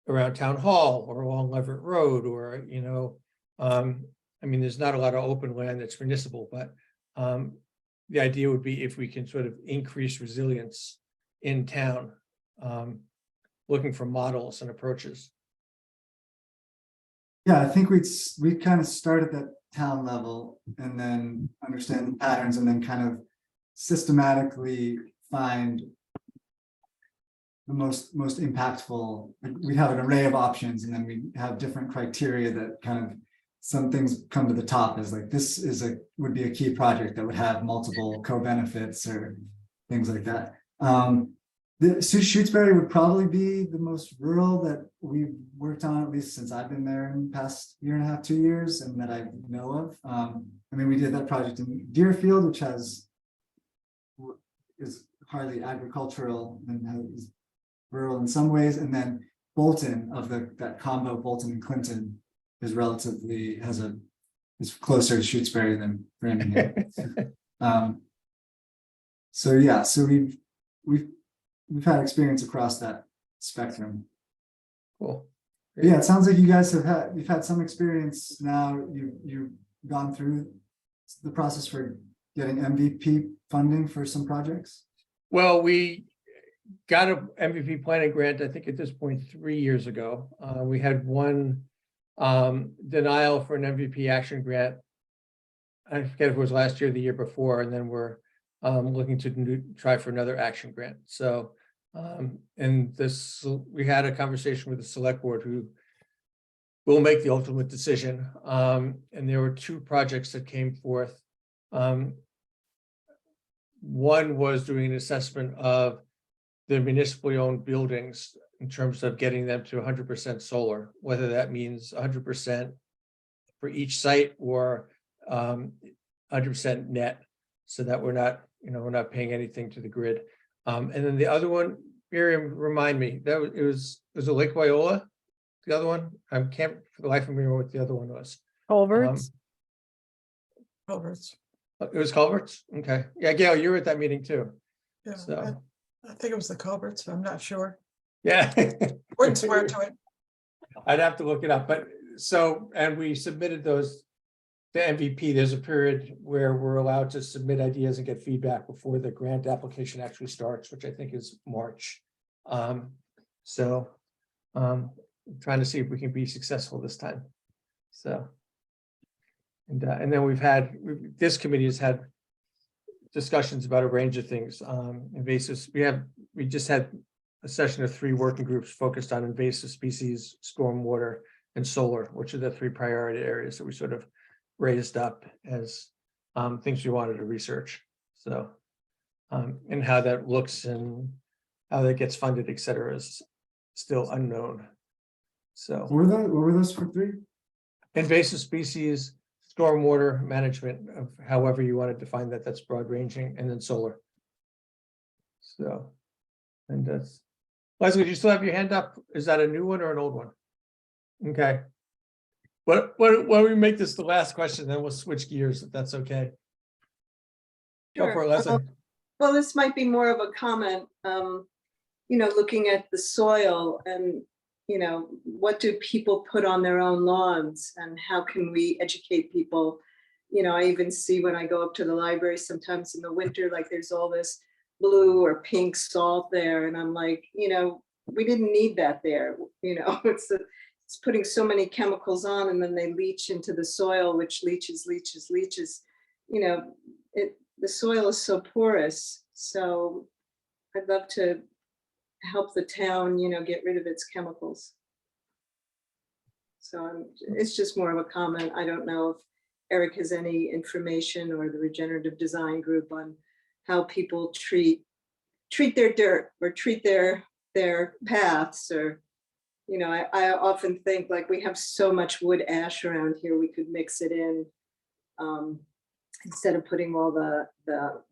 around town hall or along Leverett Road, or there's not a lot of open land that's municipal, but the idea would be if we can sort of increase resilience in town, looking for models and approaches. Yeah, I think we kind of start at that town level and then understand the patterns and then kind of systematically find the most impactful. We have an array of options, and then we have different criteria that kind of, some things come to the top as like, this would be a key project that would have multiple co-benefits or things like that. Shutesbury would probably be the most rural that we've worked on, at least since I've been there in the past year and a half, 2 years, and that I know of. We did that project in Deerfield, which is hardly agricultural and is rural in some ways, and then Bolton, of that combo Bolton and Clinton, is closer to Shutesbury than Framingham. So we've had experience across that spectrum. Cool. Yeah, it sounds like you guys you've had some experience now. You've gone through the process for getting MVP funding for some projects. Well, we got a MVP planning grant, I think at this point 3 years ago. We had one denial for an MVP action grant. I forget if it was last year or the year before, and then we're looking to try for another action grant. So we had a conversation with the select board who will make the ultimate decision. And there were 2 projects that came forth. One was doing an assessment of the municipally owned buildings in terms of getting them to 100% solar, whether that means 100% for each site or 100% net, so that we're not paying anything to the grid. And then the other one, Miriam, remind me, was it Lake Wyola? The other one? I can't for the life of me remember what the other one was. Culverts. Culverts. It was Culverts? Okay. Yeah, Gail, you were at that meeting too. Yeah, So I think it was the culverts. I'm not sure. yeah. Wouldn't swear to it. I'd have to look it up, but and we submitted those to MVP. There's a period where we're allowed to submit ideas and get feedback before the grant application actually starts, which I think is March. Trying to see if we can be successful this time. So, and then this committee has had discussions about a range of things. Invasive, we just had a session of 3 working groups focused on invasive species, stormwater, and solar, which are the 3 priority areas that we sort of raised up as things we wanted to research. So, and how that looks and how that gets funded, et cetera, is still unknown. So What were those for 3? invasive species, stormwater management, of however you want to define that, that's broad ranging, and then solar. So, and that's, Leslie, do you still have your hand up? Is that a new one or an old one? Okay. Why don't we make this the last question, then we'll switch gears, if that's okay. Go Sure. for it, Leslie. Well, this might be more of a comment, you know, looking at the soil and, you know, what do people put on their own lawns and how can we educate people? You know, I even see when I go up to the library sometimes in the winter, like there's all this blue or pink salt there. And I'm like, you know, we didn't need that there. You know, it's putting so many chemicals on and then they leach into the soil, which leaches. You know, the soil is so porous. So I'd love to help the town, you know, get rid of its chemicals. So it's just more of a comment. I don't know if Eric has any information or the regenerative design group on how people treat their dirt or treat their paths, or, you know, I often think like we have so much wood ash around here, we could mix it in instead of putting all the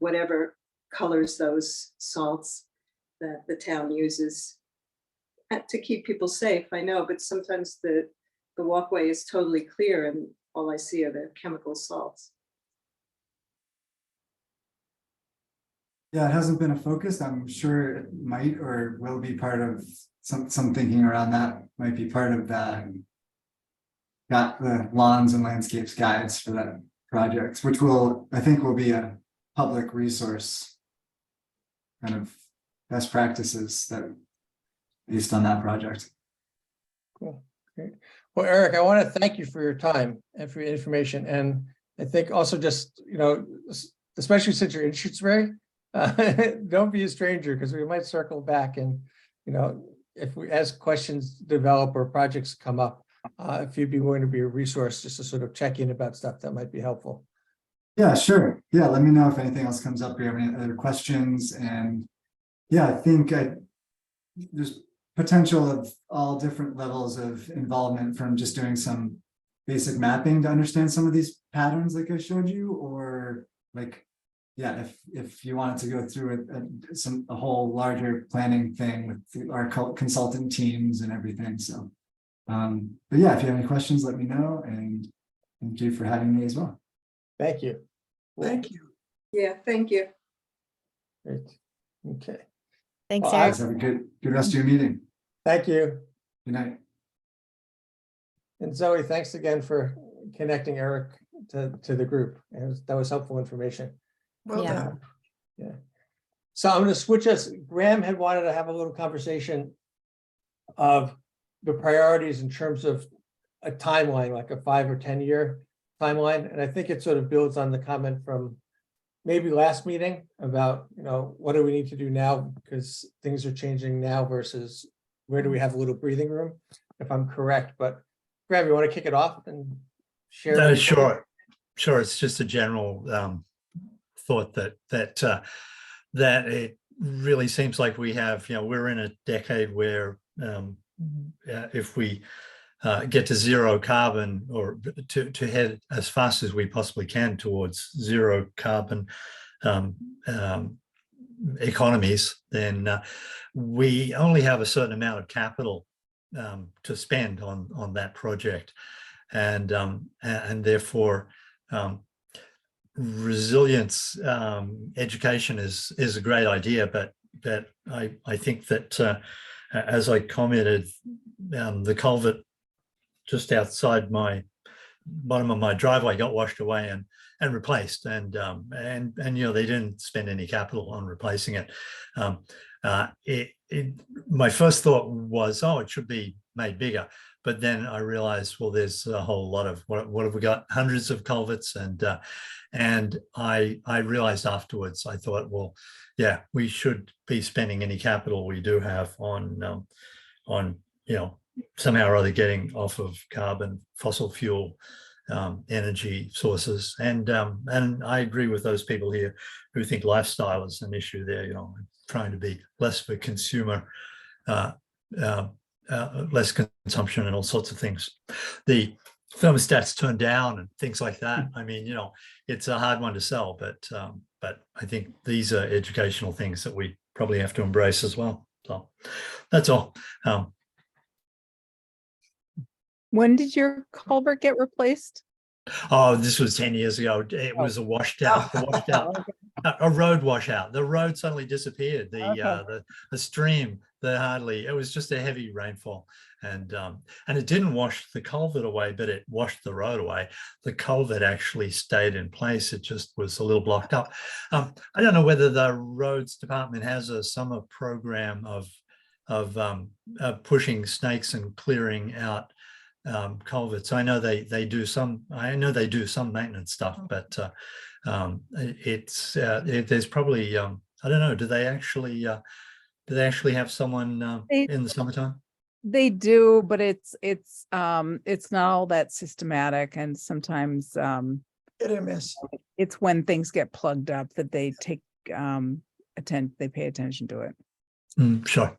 whatever colors those salts that the town uses to keep people safe. I know, but sometimes the walkway is totally clear and all I see are the chemical salts. Yeah, it hasn't been a focus. I'm sure it might or will be part of some thinking around that. Might be part of that. Got the lawns and landscapes guides for that project, which I think will be a public resource, kind of best practices that based on that project. Cool. Great. Well, Eric, I want to thank you for your time and for your information. And I think also just, you know, especially since you're in Shutesbury, don't be a stranger, because we might circle back and, you know, if we, as questions develop or projects come up, if you'd be willing to be a resource just to sort of check in about stuff that might be helpful. Yeah, sure. Yeah, let me know if anything else comes up or you have any other questions. And yeah, I think there's potential of all different levels of involvement, from just doing some basic mapping to understand some of these patterns like I showed you, or like, yeah, if you wanted to go through a whole larger planning thing with our consultant teams and everything. So, but yeah, if you have any questions, let me know, and thank you for having me as well. Thank you. Thank you. Yeah, thank you. Great. Okay. Thanks, Well, Eric. Guys, have a good rest of your meeting. Thank you. Good night. And Zoe, thanks again for connecting Eric to the group. That was helpful information. Well Yeah. done. Yeah. So I'm going to switch us. Graham had wanted to have a little conversation of the priorities in terms of a timeline, like a 5 or 10 year timeline. And I think it sort of builds on the comment from maybe last meeting about, you know, what do we need to do now because things are changing now versus where do we have a little breathing room, if I'm correct. But Graham, you want to kick it off and share? Sure. It's just a general thought that it really seems like we have, you know, we're in a decade where if we get to zero carbon, or to head as fast as we possibly can towards zero carbon economies, then we only have a certain amount of capital to spend on that project, and therefore resilience education is a great idea, but I think that as I commented, the culvert just outside my bottom of my driveway got washed away and replaced, and you know, they didn't spend any capital on replacing it. My first thought was, oh, it should be made bigger, but then I realized, well, there's a whole lot of what have we got? Hundreds of culverts, and I realized afterwards, I thought, well, yeah, we should be spending any capital we do have on you know, somehow or other getting off of carbon, fossil fuel energy sources. And I agree with those people here who think lifestyle is an issue there, you know, trying to be less of a consumer, less consumption and all sorts of things. The thermostats turned down and things like that. I mean, you know, it's a hard one to sell, but I think these are educational things that we probably have to embrace as well. So that's all. When did your culvert get replaced? Oh, this was 10 years ago. It was a washed out, a road washout. The road suddenly disappeared. The stream, it was just a heavy rainfall. And it didn't wash the culvert away, but it washed the road away. The culvert actually stayed in place. It just was a little blocked up. I don't know whether the roads department has a summer program of pushing snakes and clearing out culverts. I know they do some. I know they do some maintenance stuff, but there's probably I don't know. Do they actually have someone in the summertime? They do, but it's not all that systematic, and sometimes Hit or miss. it's when things get plugged up that they take they pay attention to it. Sure.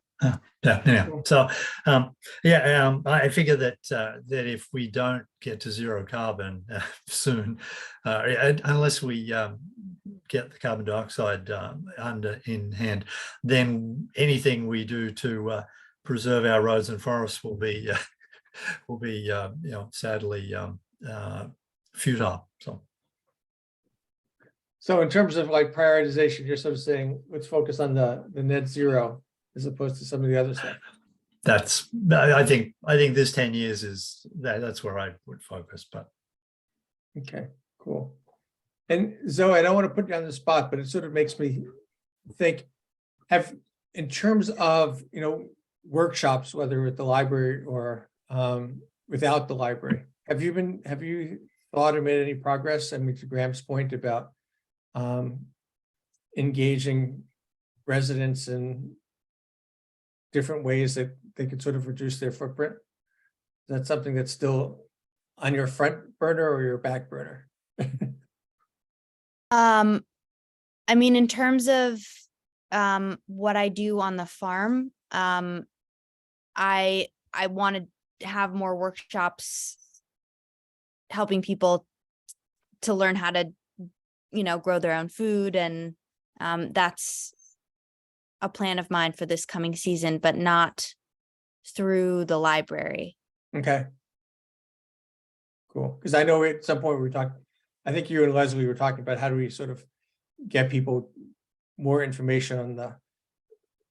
Yeah. So, I figure that if we don't get to zero carbon soon, unless we get the carbon dioxide in hand, then anything we do to preserve our roads and forests will be sadly futile. So in terms of like prioritization, you're sort of saying, let's focus on the net zero as opposed to some of the other stuff. I think this 10 years is that's where I would focus, but. Okay, cool. And Zoe, I don't want to put you on the spot, but it sort of makes me think, in terms of, you know, workshops, whether at the library or without the library, have you thought or made any progress? I mean, to Graham's point about engaging residents in different ways that they could sort of reduce their footprint? Is that something that's still on your front burner or your back burner? I mean, in terms of what I do on the farm, I want to have more workshops helping people to learn how to, you know, grow their own food. And that's a plan of mine for this coming season, but not through the library. Okay. Cool. Because I know at some point we talked, I think you and Leslie were talking about how do we sort of get people more information on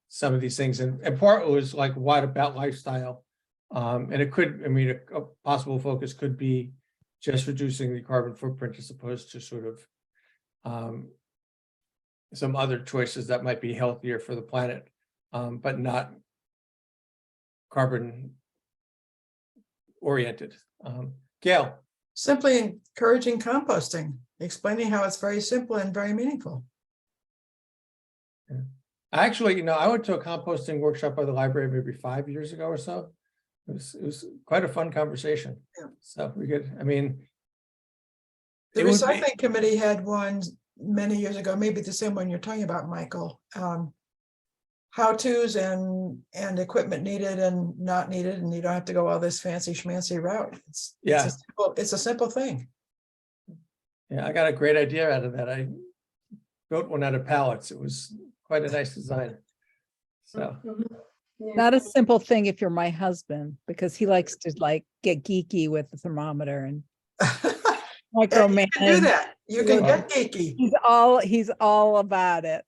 some of these things. And part was like, what about lifestyle? And it could, I mean, a possible focus could be just reducing the carbon footprint as opposed to sort of some other choices that might be healthier for the planet, but not carbon oriented. Gail. Simply encouraging composting, explaining how it's very simple and very meaningful. Actually, you know, I went to a composting workshop by the library maybe 5 years ago or so. It was quite a fun conversation. Yeah. So we could, I mean. The recycling committee had one many years ago, maybe the same one you're talking about, Michael. How-tos and equipment needed and not needed, and you don't have to go all this fancy schmancy route. It's a simple thing. Yeah, I got a great idea out of that. I built one out of pallets. It was quite a nice design. So. Yeah. Not a simple thing if you're my husband, because he likes to like get geeky with the thermometer and micromanage. You can do that. You can get geeky. He's all about it.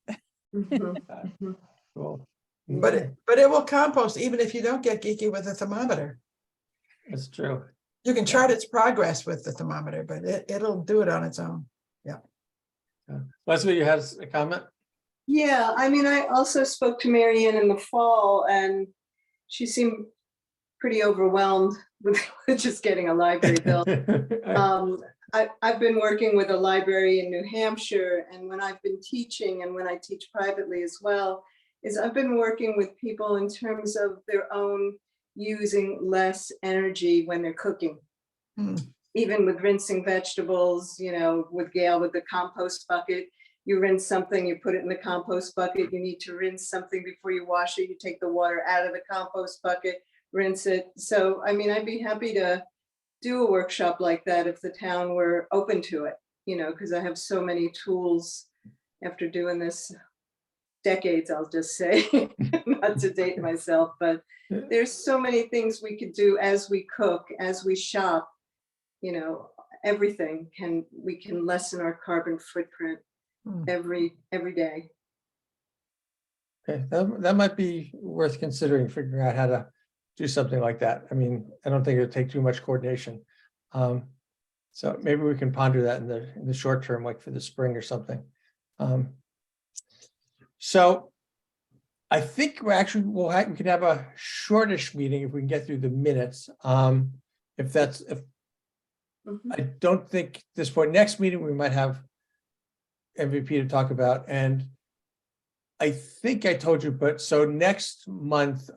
Cool. But it will compost even if you don't get geeky with the thermometer. That's true. You can chart its progress with the thermometer, but it'll do it on its own. Yeah. Leslie, you had a comment? Yeah, I mean, I also spoke to Marianne in the fall, and she seemed pretty overwhelmed with just getting a library built. I've been working with a library in New Hampshire, and when I've been teaching and when I teach privately as well, is I've been working with people in terms of their own using less energy when they're cooking. even with rinsing vegetables, you know, with Gail with the compost bucket, you rinse something, you put it in the compost bucket, you need to rinse something before you wash it, you take the water out of the compost bucket, rinse it. So, I mean, I'd be happy to do a workshop like that if the town were open to it, you know, because I have so many tools after doing this decades, I'll just say, not to date myself, but there's so many things we could do as we cook, as we shop, you know, everything we can lessen our carbon footprint every day. Okay, that might be worth considering, figuring out how to do something like that. I mean, I don't think it'll take too much coordination. So maybe we can ponder that in the short term, like for the spring or something. So I think we can have a shortish meeting if we can get through the minutes. If I don't think at this point, next meeting, we might have MVP to talk about. And I think I told you, but so next month,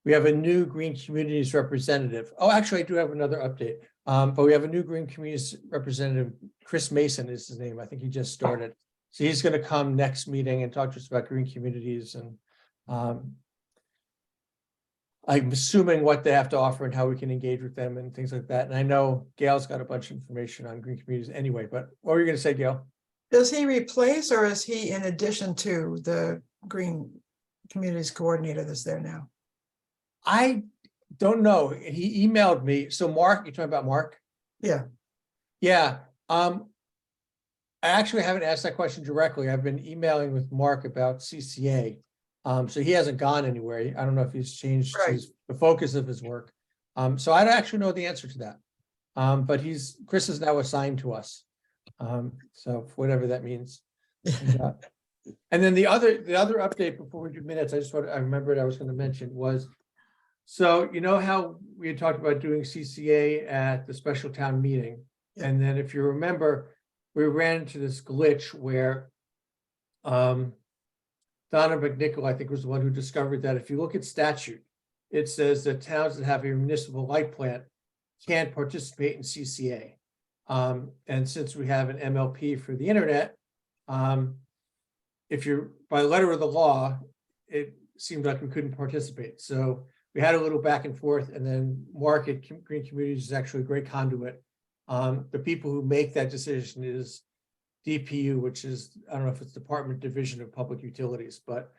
we have a new Green Communities representative. Oh, actually, I do have another update. But we have a new Green Communities representative, Chris Mason is his name. I think he just started. So he's going to come next meeting and talk to us about green communities and I'm assuming what they have to offer and how we can engage with them and things like that. And I know Gail's got a bunch of information on green communities anyway, but what were you going to say, Gail? Does he replace or is he in addition to the Green Communities Coordinator that's there now? I don't know. He emailed me. So Mark, you're talking about Mark? Yeah. Yeah. I actually haven't asked that question directly. I've been emailing with Mark about CCA. So he hasn't gone anywhere. I don't know if he's changed the focus of his work. So I don't actually know the answer to that. But Chris is now assigned to us. So whatever that means. And then the other update before we do minutes, I remembered I was going to mention was, so you know how we had talked about doing CCA at the special town meeting. Yeah. And then if you remember, we ran into this glitch where Donna McNichol, I think, was the one who discovered that if you look at statute, it says that towns that have a municipal light plant can't participate in CCA. And since we have an MLP for the internet, if you're by letter of the law, it seemed like we couldn't participate. So we had a little back and forth, and then Mark at Green Communities is actually a great conduit. The people who make that decision is DPU, which is, I don't know if it's Department Division of Public Utilities, but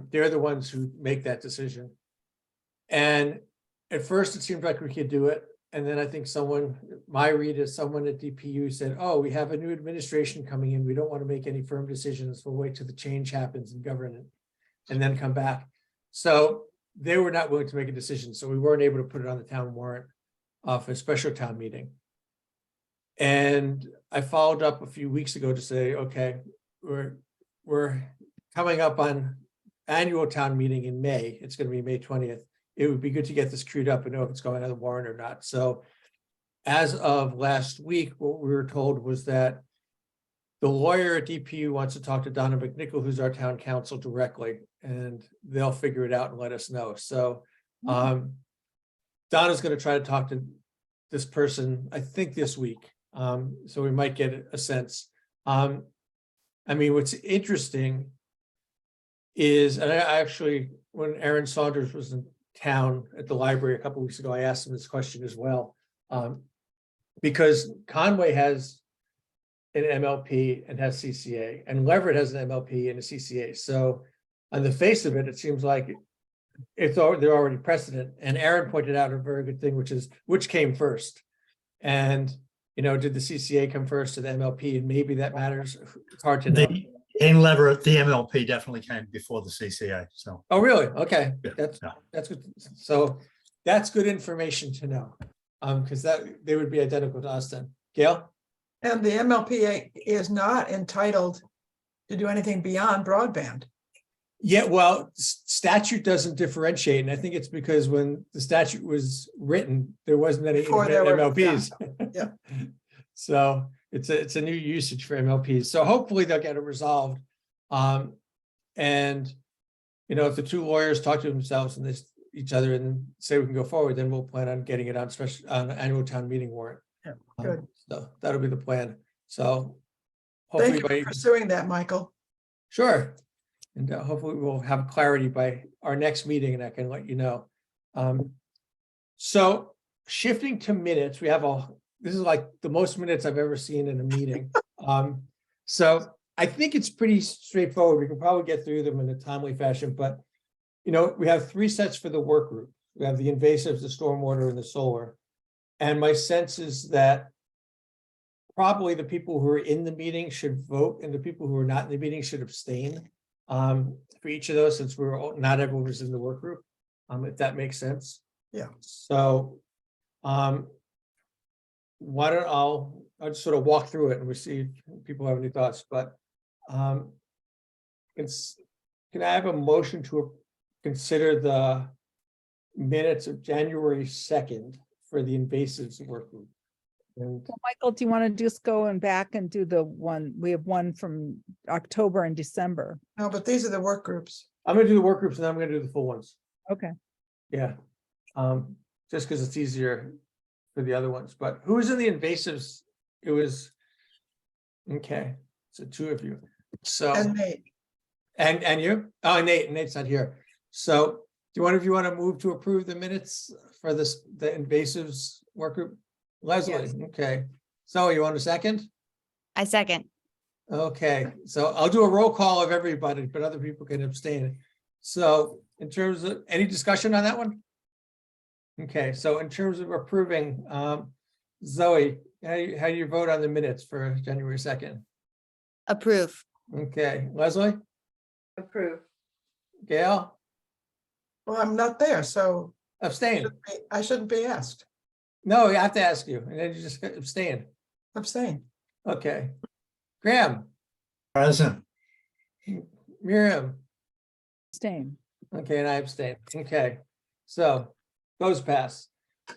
they're the ones who make that decision. And at first it seemed like we could do it. And then I think someone at DPU said, oh, we have a new administration coming in. We don't want to make any firm decisions. We'll wait till the change happens in government and then come back. So they were not willing to make a decision. So we weren't able to put it on the town warrant for a special town meeting. And I followed up a few weeks ago to say, okay, we're coming up on annual town meeting in May. It's going to be May 20th. It would be good to get this queued up and know if it's going on the warrant or not. So as of last week, what we were told was that the lawyer at DPU wants to talk to Donna McNichol, who's our town council, directly, and they'll figure it out and let us know. So Donna's going to try to talk to this person, I think this week. So we might get a sense. I mean, what's interesting is, and I actually, when Aaron Saunders was in town at the library a couple of weeks ago, I asked him this question as well. Because Conway has an MLP and has CCA, and Leverett has an MLP and a CCA. So on the face of it, it seems like they're already precedent. And Aaron pointed out a very good thing, which is which came first. And you know, did the CCA come first to the MLP? And maybe that matters. It's hard to know. In Leverett, the MLP definitely came before the CCA. So. Oh, really? Okay, Yeah. that's good. So that's good information to know, because they would be identical to us then. Gail? And the MLPA is not entitled to do anything beyond broadband. Yeah, well, statute doesn't differentiate, and I think it's because when the statute was written, there wasn't any MLPs. Yeah. So it's a new usage for MLPs. So hopefully they'll get it resolved. And you know, if the two lawyers talk to themselves and this, each other and say we can go forward, then we'll plan on getting it on special, on annual town meeting warrant. Yeah, good. So that'll be the plan. So Thank hopefully you for by, pursuing that, Michael. sure. And hopefully we'll have clarity by our next meeting and I can let you know. So shifting to minutes, we have this is like the most minutes I've ever seen in a meeting. So I think it's pretty straightforward. We can probably get through them in a timely fashion, but we have 3 sets for the work group. We have the invasives, the stormwater, and the solar. And my sense is that probably the people who are in the meeting should vote and the people who are not in the meeting should abstain for each of those, since not everyone was in the work group, if that makes sense. Yeah. So why don't I'll just sort of walk through it and we see if people have any thoughts, but can I have a motion to consider the minutes of January 2nd for the invasives work group? And Well, Michael, do you want to just go and back and do the one, we have one from October and December. No, but these are the work groups. I'm gonna do the work groups and then I'm gonna do the full ones. Okay. Yeah. Just because it's easier for the other ones, but who was in the invasives? It was, okay, so 2 of you. So, And Nate, and you? Oh, Nate's not here. So do one of you want to move to approve the minutes for the invasives work group? Leslie, Yes. okay. So you want a second? I second. Okay, so I'll do a roll call of everybody, but other people can abstain. So in terms of any discussion on that one? Okay, so in terms of approving, Zoe, how do you vote on the minutes for January 2nd? Approve. Okay, Leslie, Approve. Gail, well, I'm not there, so abstain. I shouldn't be asked. No, I have to ask you, and then you just abstain. Abstain. Okay. Graham, Present. Miriam, Abstain. okay, and I abstain. Okay, so those pass.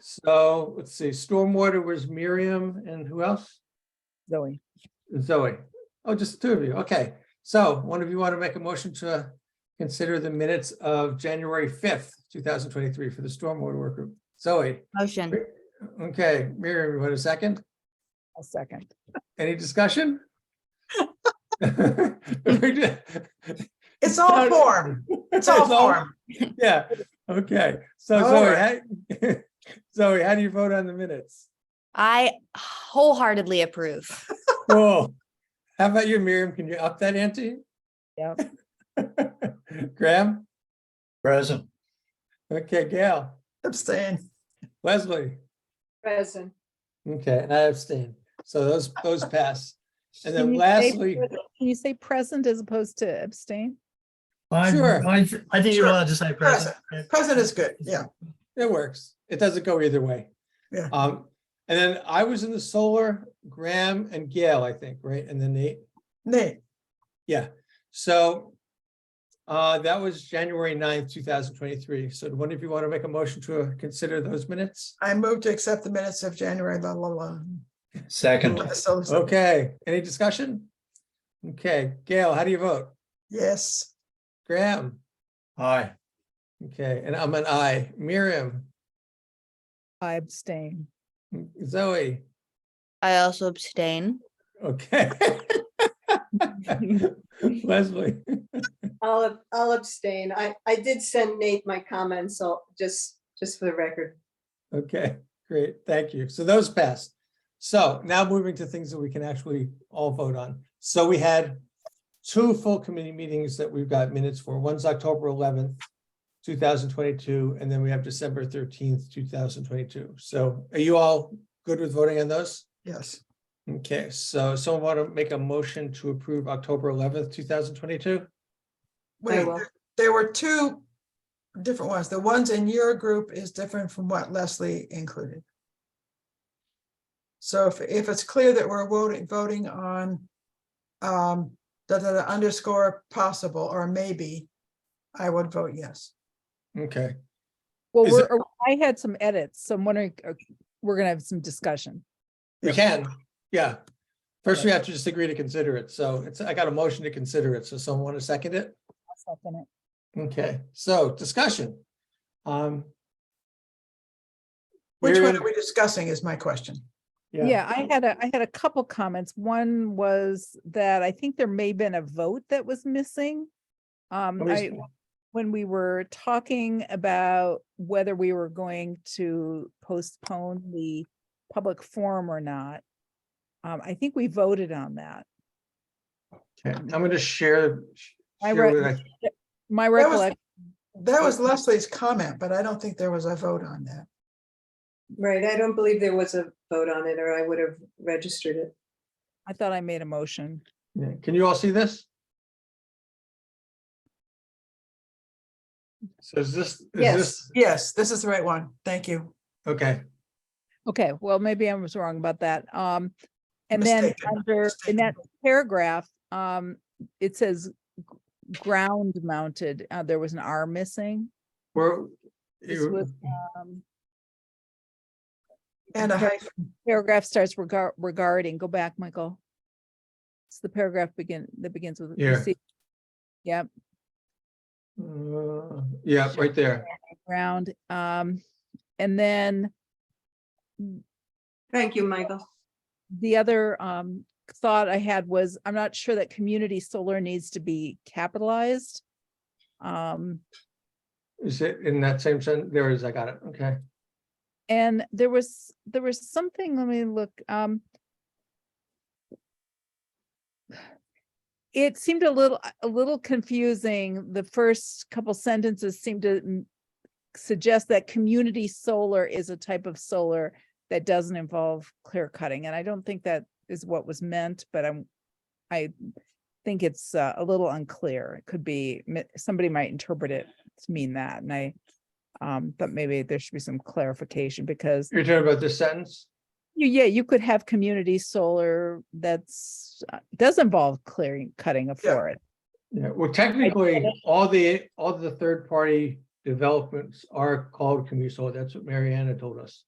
So let's see, stormwater was Miriam and who else? Zoe. Zoe. Oh, just 2 of you. Okay, so one of you want to make a motion to consider the minutes of January 5th, 2023 for the stormwater work group. Zoe. Motion. Okay, Miriam, you want a second? A second. Any discussion? It's all form. It's all form. Yeah, okay. So All Zoe, Zoe, how do you vote on the minutes? I wholeheartedly approve. Cool. How about you, Miriam? Can you up that ante? Yep. Graham? Present. Okay, Gail, Abstain. Leslie, Present. okay, and I abstain. So those pass. And then Can you say lastly, present- Can you say present as opposed to abstain? Sure. I think you're Sure. allowed to say present. Present is good, yeah. it works. It doesn't go either way. Yeah. And then I was in the solar, Graham and Gail, I think, right? And then Nate. Nate, Yeah, so that was January 9th, 2023. So do one of you want to make a motion to consider those minutes? I move to accept the minutes of January, blah, blah, blah. Second. So, Okay, any discussion? Okay, Gail, how do you vote? yes, Graham? Aye. Okay, and I'm an aye. Miriam? I abstain. Zoe? I also abstain. Okay. Leslie? I'll abstain. I did send Nate my comments, so just for the record. Okay, great, thank you. So those passed. So now moving to things that we can actually all vote on. So we had 2 full committee meetings that we've got minutes for. One's October 11th, 2022, and then we have December 13th, 2022. So are you all good with voting on those? yes. Okay, so someone want to make a motion to approve October 11th, 2022? Wait, will. there were 2 different ones. The ones in your group is different from what Leslie included. So if it's clear that we're voting on the underscore possible or maybe, I would vote yes. Okay, Well, Is it- I had some edits, so I'm wondering, we're gonna have some discussion. we can, yeah. First, we have to just agree to consider it. So I got a motion to consider it. So someone want to second it? I'll second it. Okay, so discussion. Which one Marion? are we discussing is my question. Yeah, I had a couple comments. One was that I think there may have been a vote that was missing. Let me- When we were talking about whether we were going to postpone the public forum or not, I think we voted on that. Okay, I'm gonna share. My share re- with- My was- recollection, That was Leslie's comment, but I don't think there was a vote on that. Right, I don't believe there was a vote on it, or I would have registered it. I thought I made a motion. Yeah, can you all see this? So is this, Yes. Yes, this is the right one. Thank you. okay, Okay, well, maybe I was wrong about that. And then Mistaken, in that mistaken. paragraph, it says ground mounted, there was an R missing. we're, This was, And a Par- hyphen. paragraph starts regarding, go back, Michael. It's the paragraph that begins with. you Yeah. see- Yep, yeah, right there. ground, and then Thank you, Michael. the other thought I had was, I'm not sure that community solar needs to be capitalized. Is it in that same sentence? There it is, I got it, okay. And there was something, let me look, it seemed a little confusing. The first couple sentences seemed to suggest that community solar is a type of solar that doesn't involve clear cutting. And I don't think that is what was meant, but I think it's a little unclear. It could be, somebody might interpret it to mean that. And but maybe there should be some clarification, because You're talking about this sentence? you could have community solar that's does involve clearing, cutting of Yeah. forest. Yeah, well, technically, all the third-party developments are called community solar. That's what Mariana told us.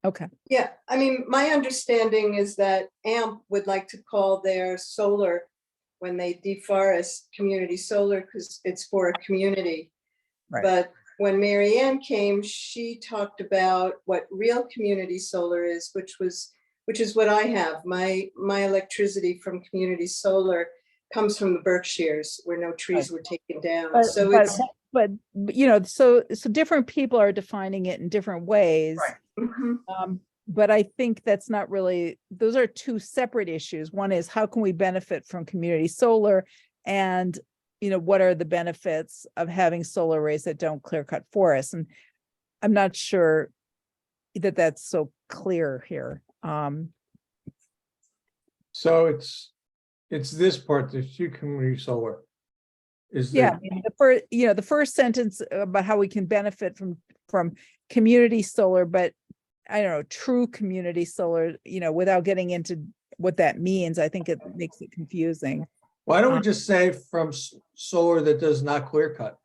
Okay, Yeah, I mean, my understanding is that AMP would like to call their solar, when they deforest, community solar, because it's for a community. Right. But when Mary Ann came, she talked about what real community solar is, which is what I have. My electricity from community solar comes from the Berkshires, where no trees were taken down. but, So but, it's, but, you know, so different people are defining it in different ways. Right. Mhm. But I think that's not really, those are two separate issues. One is, how can we benefit from community solar? And, you know, what are the benefits of having solar arrays that don't clear cut forests? And I'm not sure that that's so clear here. So it's this part, the two community solar. Is Yeah, the, I mean, the first sentence about how we can benefit from community solar, but I don't know, true community solar, you know, without getting into what that means, I think it makes it confusing. why don't we just say from solar that does not clear cut?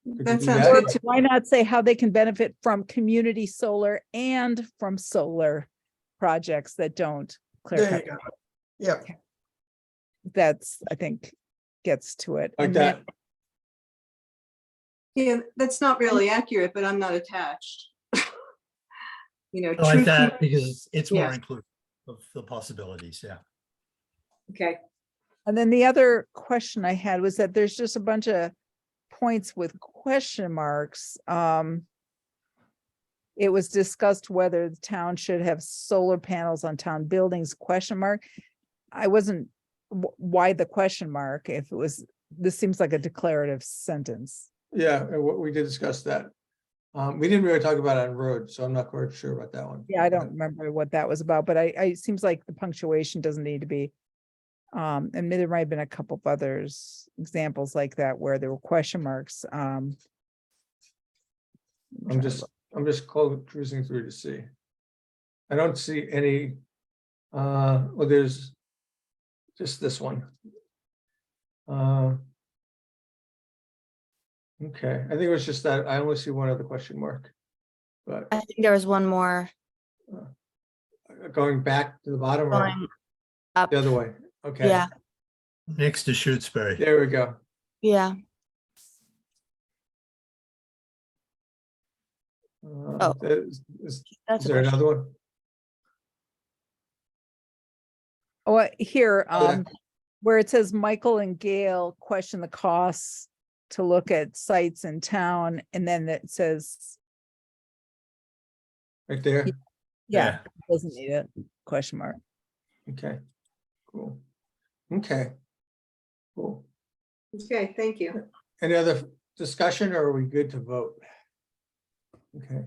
Could you That do sounds that? good to Why not say how they can benefit from community solar and from solar projects that don't clear There cut? you go. Yeah, That's, I think, gets to it. Like And then- that? yeah, that's not really accurate, but I'm not attached. You know, I like true, that because it's more Yeah. inclusive of the possibilities, yeah. okay, And then the other question I had was that there's just a bunch of points with question marks. It was discussed whether the town should have solar panels on town buildings, question mark. I wasn't, why the question mark if it was, this seems like a declarative sentence. Yeah, we did discuss that. We didn't really talk about it on road, so I'm not quite sure about that one. Yeah, I don't remember what that was about, but it seems like the punctuation doesn't need to be. And there might have been a couple of others, examples like that where there were question marks. I'm just cruising through to see. I don't see any, well, there's just this one. Okay, I think it was just that I only see one other question mark. But I think there was one more going back to the bottom or going up. the other way? Okay. Yeah, Next to Shutesbury. There we go. yeah. Oh. Is That's a there question. another one? Oh, here, Oh, yeah. where it says Michael and Gail question the costs to look at sites in town, and then it says, Right there? yeah, doesn't need it, question mark. Okay, cool. Okay. Cool. Okay, thank you. Any other discussion, or are we good to vote? Okay.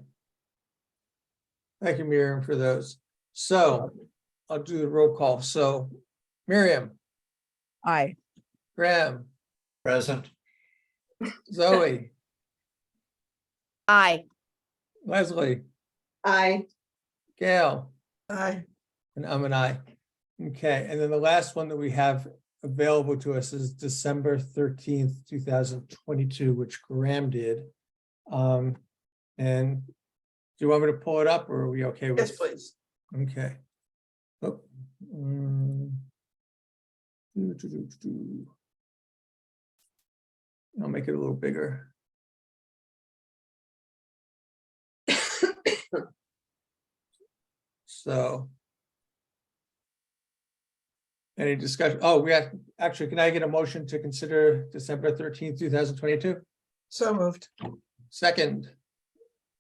Thank you, Miriam, for those. So I'll do the roll call. So Miriam, Aye. Graham, Present. Zoe, Aye. Leslie, I, Gail, Aye. and I'm an I. Okay, and then the last one that we have available to us is December 13th, 2022, which Graham did. And do you want me to pull it up, or are we okay with? Yes, please. Okay. Oh, I'll make it a little bigger. So. Any discussion? Oh, we have, actually, can I get a motion to consider December 13th, 2022? So moved. Second.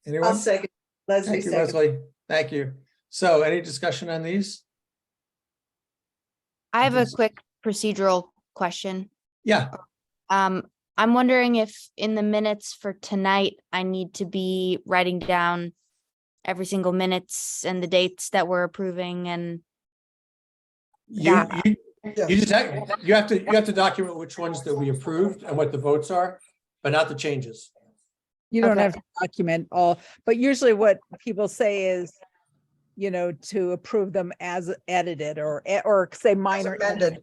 I'll Anyone? second. Leslie Thank you, second. Leslie. Thank you. So any discussion on these? I have a Yes. quick procedural question. Yeah, I'm wondering if in the minutes for tonight, I need to be writing down every single minutes and the dates that we're approving and you, Yeah. you, Yes. you just have, you have to document which ones that we approved and what the votes are, but not the changes. You don't Okay. have to document all, but usually what people say is, you know, to approve them as edited or say As minor, amended,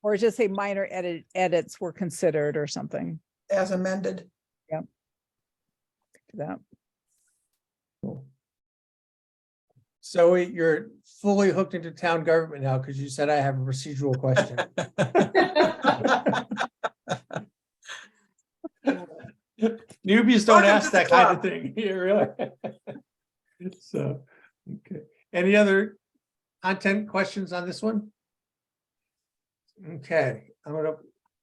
or just say minor edits were considered or something as amended. to that. So you're fully hooked into town government now because you said I have a procedural question. Newbies don't Welcome ask to the that kind of club. thing. Yeah, really. So, okay. Any other content questions on this one? Okay, I'm gonna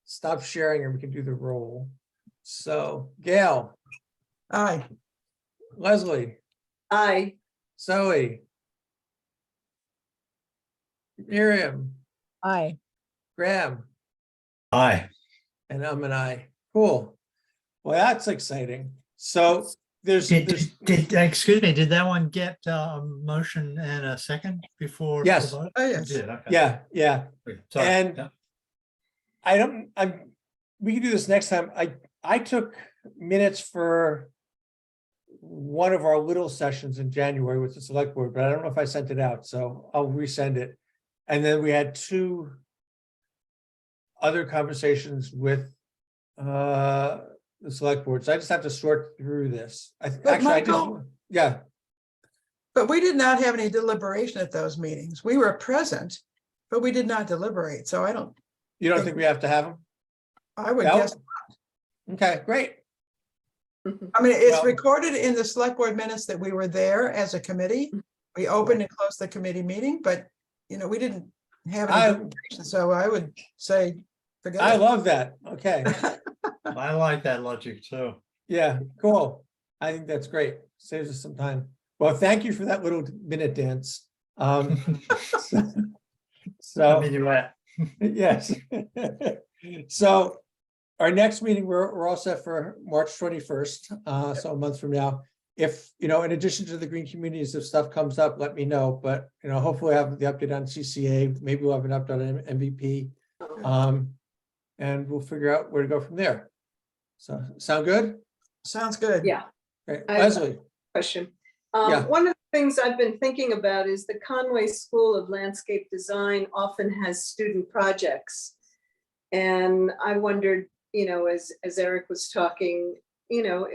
stop sharing and we can do the roll. So Gail, Aye. Leslie, I, Zoe, Miriam, Aye. Graham, Aye. and I'm an I. Cool. Well, that's exciting. So there's Excuse me, did that one get a motion and a second before? the Yes. vote? Oh, It yes. did, okay. yeah. Sorry. And Yeah. we can do this next time. I took minutes for one of our little sessions in January with the select board, but I don't know if I sent it out, so I'll resend it. And then we had two other conversations with the select board. So I just have to sort through this. But Michael- Yeah, But we did not have any deliberation at those meetings. We were present, but we did not deliberate. So you don't think we have to have them? I would No? guess, Okay, great. I mean, it's Well- recorded in the select board minutes that we were there as a committee. We opened and closed the committee meeting, but, you know, we didn't have any I deliberation. So I would say, forget I it. love that. Okay. I like that logic too. Yeah, cool. I think that's great. Saves us some time. Well, thank you for that little minute dance. So, Minuet. yes. So our next meeting, we're all set for March 21st, so a month from now. If, you know, in addition to the green communities, if stuff comes up, let me know, but, you know, hopefully I have the update on CCA, maybe we'll have an update on MVP. And we'll figure out where to go from there. So, sound good? Sounds good. yeah, Okay, I- Leslie, question. Yeah. One of the things I've been thinking about is the Conway School of Landscape Design often has student projects. And I wondered, you know, as Eric was talking, you know,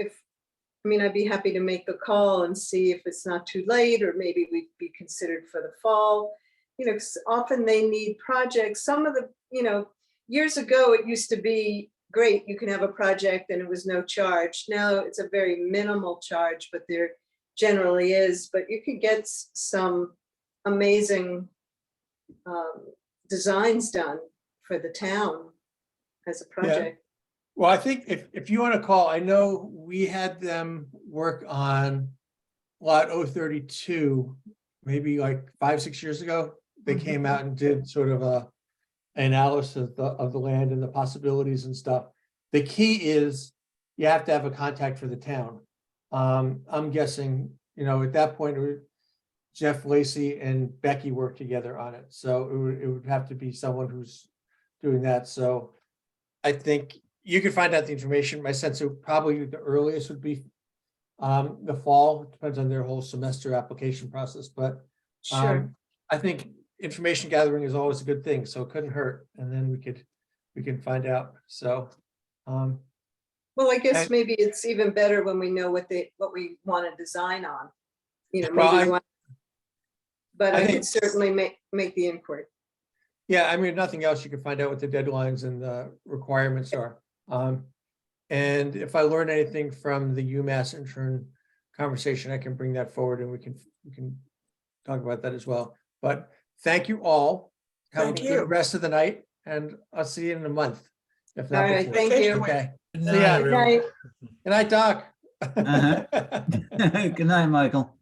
I'd be happy to make a call and see if it's not too late, or maybe we'd be considered for the fall. You know, 'cause often they need projects. Some of the, you know, years ago, it used to be great, you can have a project and it was no charge. Now it's a very minimal charge, but they're generally is, but you could get some amazing designs done for the town as a project. Well, I think if you want to call, I know we had them work on lot 032, maybe like 5-6 years ago. They came out and did sort of a analysis of the land and the possibilities and stuff. The key is you have to have a contact for the town. I'm guessing, at that point, Jeff Lacy and Becky worked together on it. So it would have to be someone who's doing that. So I think you can find out the information. My sense of probably the earliest would be the fall. It depends on their whole semester application process, but Sure. I think information gathering is always a good thing, so it couldn't hurt. And then we can find out. So Well, I guess and- maybe it's even better when we know what we want to design on. Well, Maybe but I I think- could certainly make the inquiry. yeah, I mean, if nothing else, you can find out what the deadlines and the requirements are. And if I learn anything from the UMass intern conversation, I can bring that forward and we can talk about that as well. But thank you all. Have Thank a you. good rest of the night, and I'll see you in a month. If not All right, before. thank you. Okay. Good See night, ya. Good everyone. night. Good night, Doc. Uh-huh. Good night, Michael.